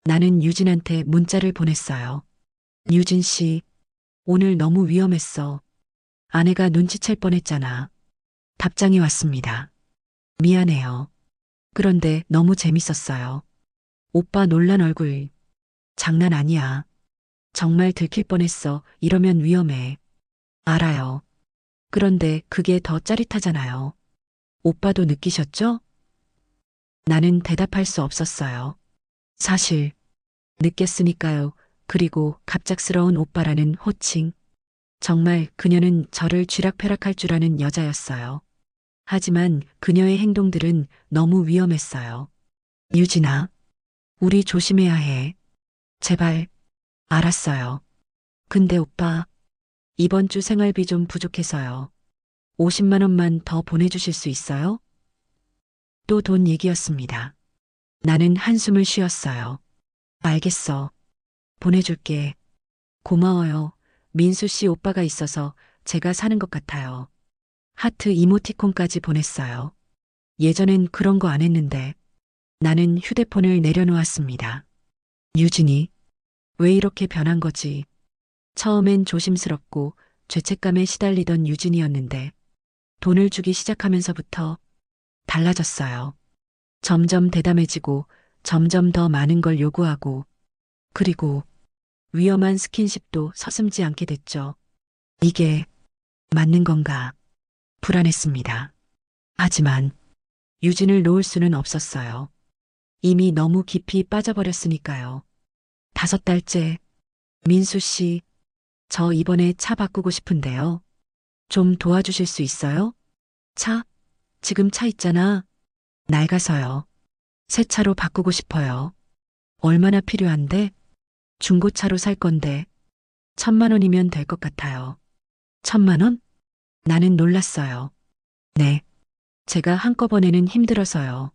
나는 유진한테 문자를 보냈어요. 유진 씨, 오늘 너무 위험했어. 아내가 눈치챌 뻔했잖아. 답장이 왔습니다. 미안해요. 그런데 너무 재밌었어요. 오빠 놀란 얼굴. 장난 아니야. 정말 들킬 뻔했어. 이러면 위험해. 알아요. 그런데 그게 더 짜릿하잖아요. 오빠도 느끼셨죠? 나는 대답할 수 없었어요. 사실, 느꼈으니까요. 그리고 갑작스러운 오빠라는 호칭. 정말 그녀는 저를 쥐락펴락할 줄 아는 여자였어요. 하지만 그녀의 행동들은 너무 위험했어요. 유진아, 우리 조심해야 해. 제발. 알았어요. 근데 오빠, 이번 주 생활비 좀 부족해서요. 50만 원만 더 보내주실 수 있어요? 또 돈 얘기였습니다. 나는 한숨을 쉬었어요. 알겠어. 보내줄게. 고마워요. 민수 씨 오빠가 있어서 제가 사는 것 같아요. 하트 이모티콘까지 보냈어요. 예전엔 그런 거 안 했는데. 나는 휴대폰을 내려놓았습니다. 유진이, 왜 이렇게 변한 거지? 처음엔 조심스럽고 죄책감에 시달리던 유진이었는데 돈을 주기 시작하면서부터 달라졌어요. 점점 대담해지고 점점 더 많은 걸 요구하고 그리고 위험한 스킨십도 서슴지 않게 됐죠. 이게 맞는 건가? 불안했습니다. 하지만 유진을 놓을 수는 없었어요. 이미 너무 깊이 빠져버렸으니까요. 5달째. 민수 씨, 저 이번에 차 바꾸고 싶은데요. 좀 도와주실 수 있어요? 차? 지금 차 있잖아. 낡아서요. 새 차로 바꾸고 싶어요. 얼마나 필요한데? 중고차로 살 건데 1,000만 원이면 될 것 같아요. 1,000만 원? 나는 놀랐어요. 네. 제가 한꺼번에는 힘들어서요.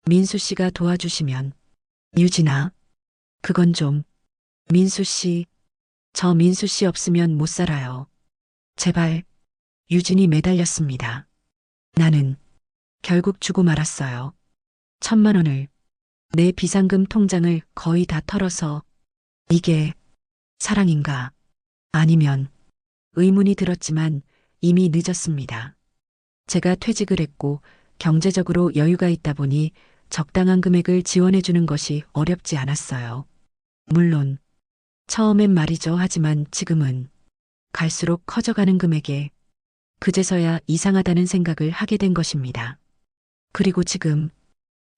민수 씨가 도와주시면. 유진아, 그건 좀. 민수 씨, 저 민수 씨 없으면 못 살아요. 제발. 유진이 매달렸습니다. 나는 결국 주고 말았어요. 1,000만 원을. 내 비상금 통장을 거의 다 털어서 이게 사랑인가? 아니면 의문이 들었지만 이미 늦었습니다. 제가 퇴직을 했고 경제적으로 여유가 있다 보니 적당한 금액을 지원해주는 것이 어렵지 않았어요. 물론 처음엔 말이죠. 하지만 지금은 갈수록 커져가는 금액에 그제서야 이상하다는 생각을 하게 된 것입니다. 그리고 지금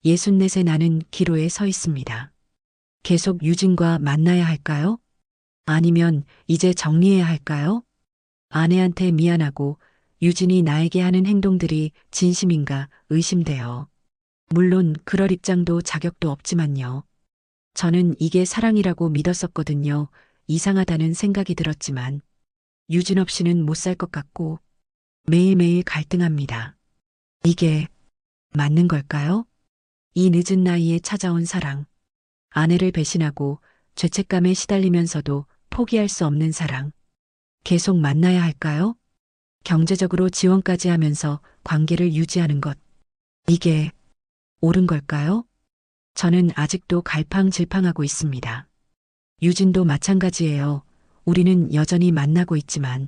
64세 나는 기로에 서 있습니다. 계속 유진과 만나야 할까요? 아니면 이제 정리해야 할까요? 아내한테 미안하고 유진이 나에게 하는 행동들이 진심인가 의심돼요. 물론 그럴 입장도 자격도 없지만요. 저는 이게 사랑이라고 믿었었거든요. 이상하다는 생각이 들었지만 유진 없이는 못 살 것 같고 매일매일 갈등합니다. 이게 맞는 걸까요? 이 늦은 나이에 찾아온 사랑. 아내를 배신하고 죄책감에 시달리면서도 포기할 수 없는 사랑. 계속 만나야 할까요? 경제적으로 지원까지 하면서 관계를 유지하는 것. 이게 옳은 걸까요? 저는 아직도 갈팡질팡하고 있습니다. 유진도 마찬가지예요. 우리는 여전히 만나고 있지만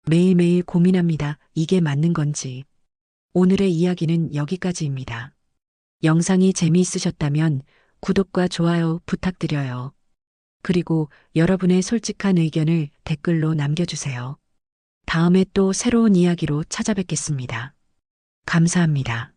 매일매일 고민합니다. 이게 맞는 건지. 오늘의 이야기는 여기까지입니다. 영상이 재미있으셨다면 구독과 좋아요 부탁드려요. 그리고 여러분의 솔직한 의견을 댓글로 남겨주세요. 다음에 또 새로운 이야기로 찾아뵙겠습니다. 감사합니다.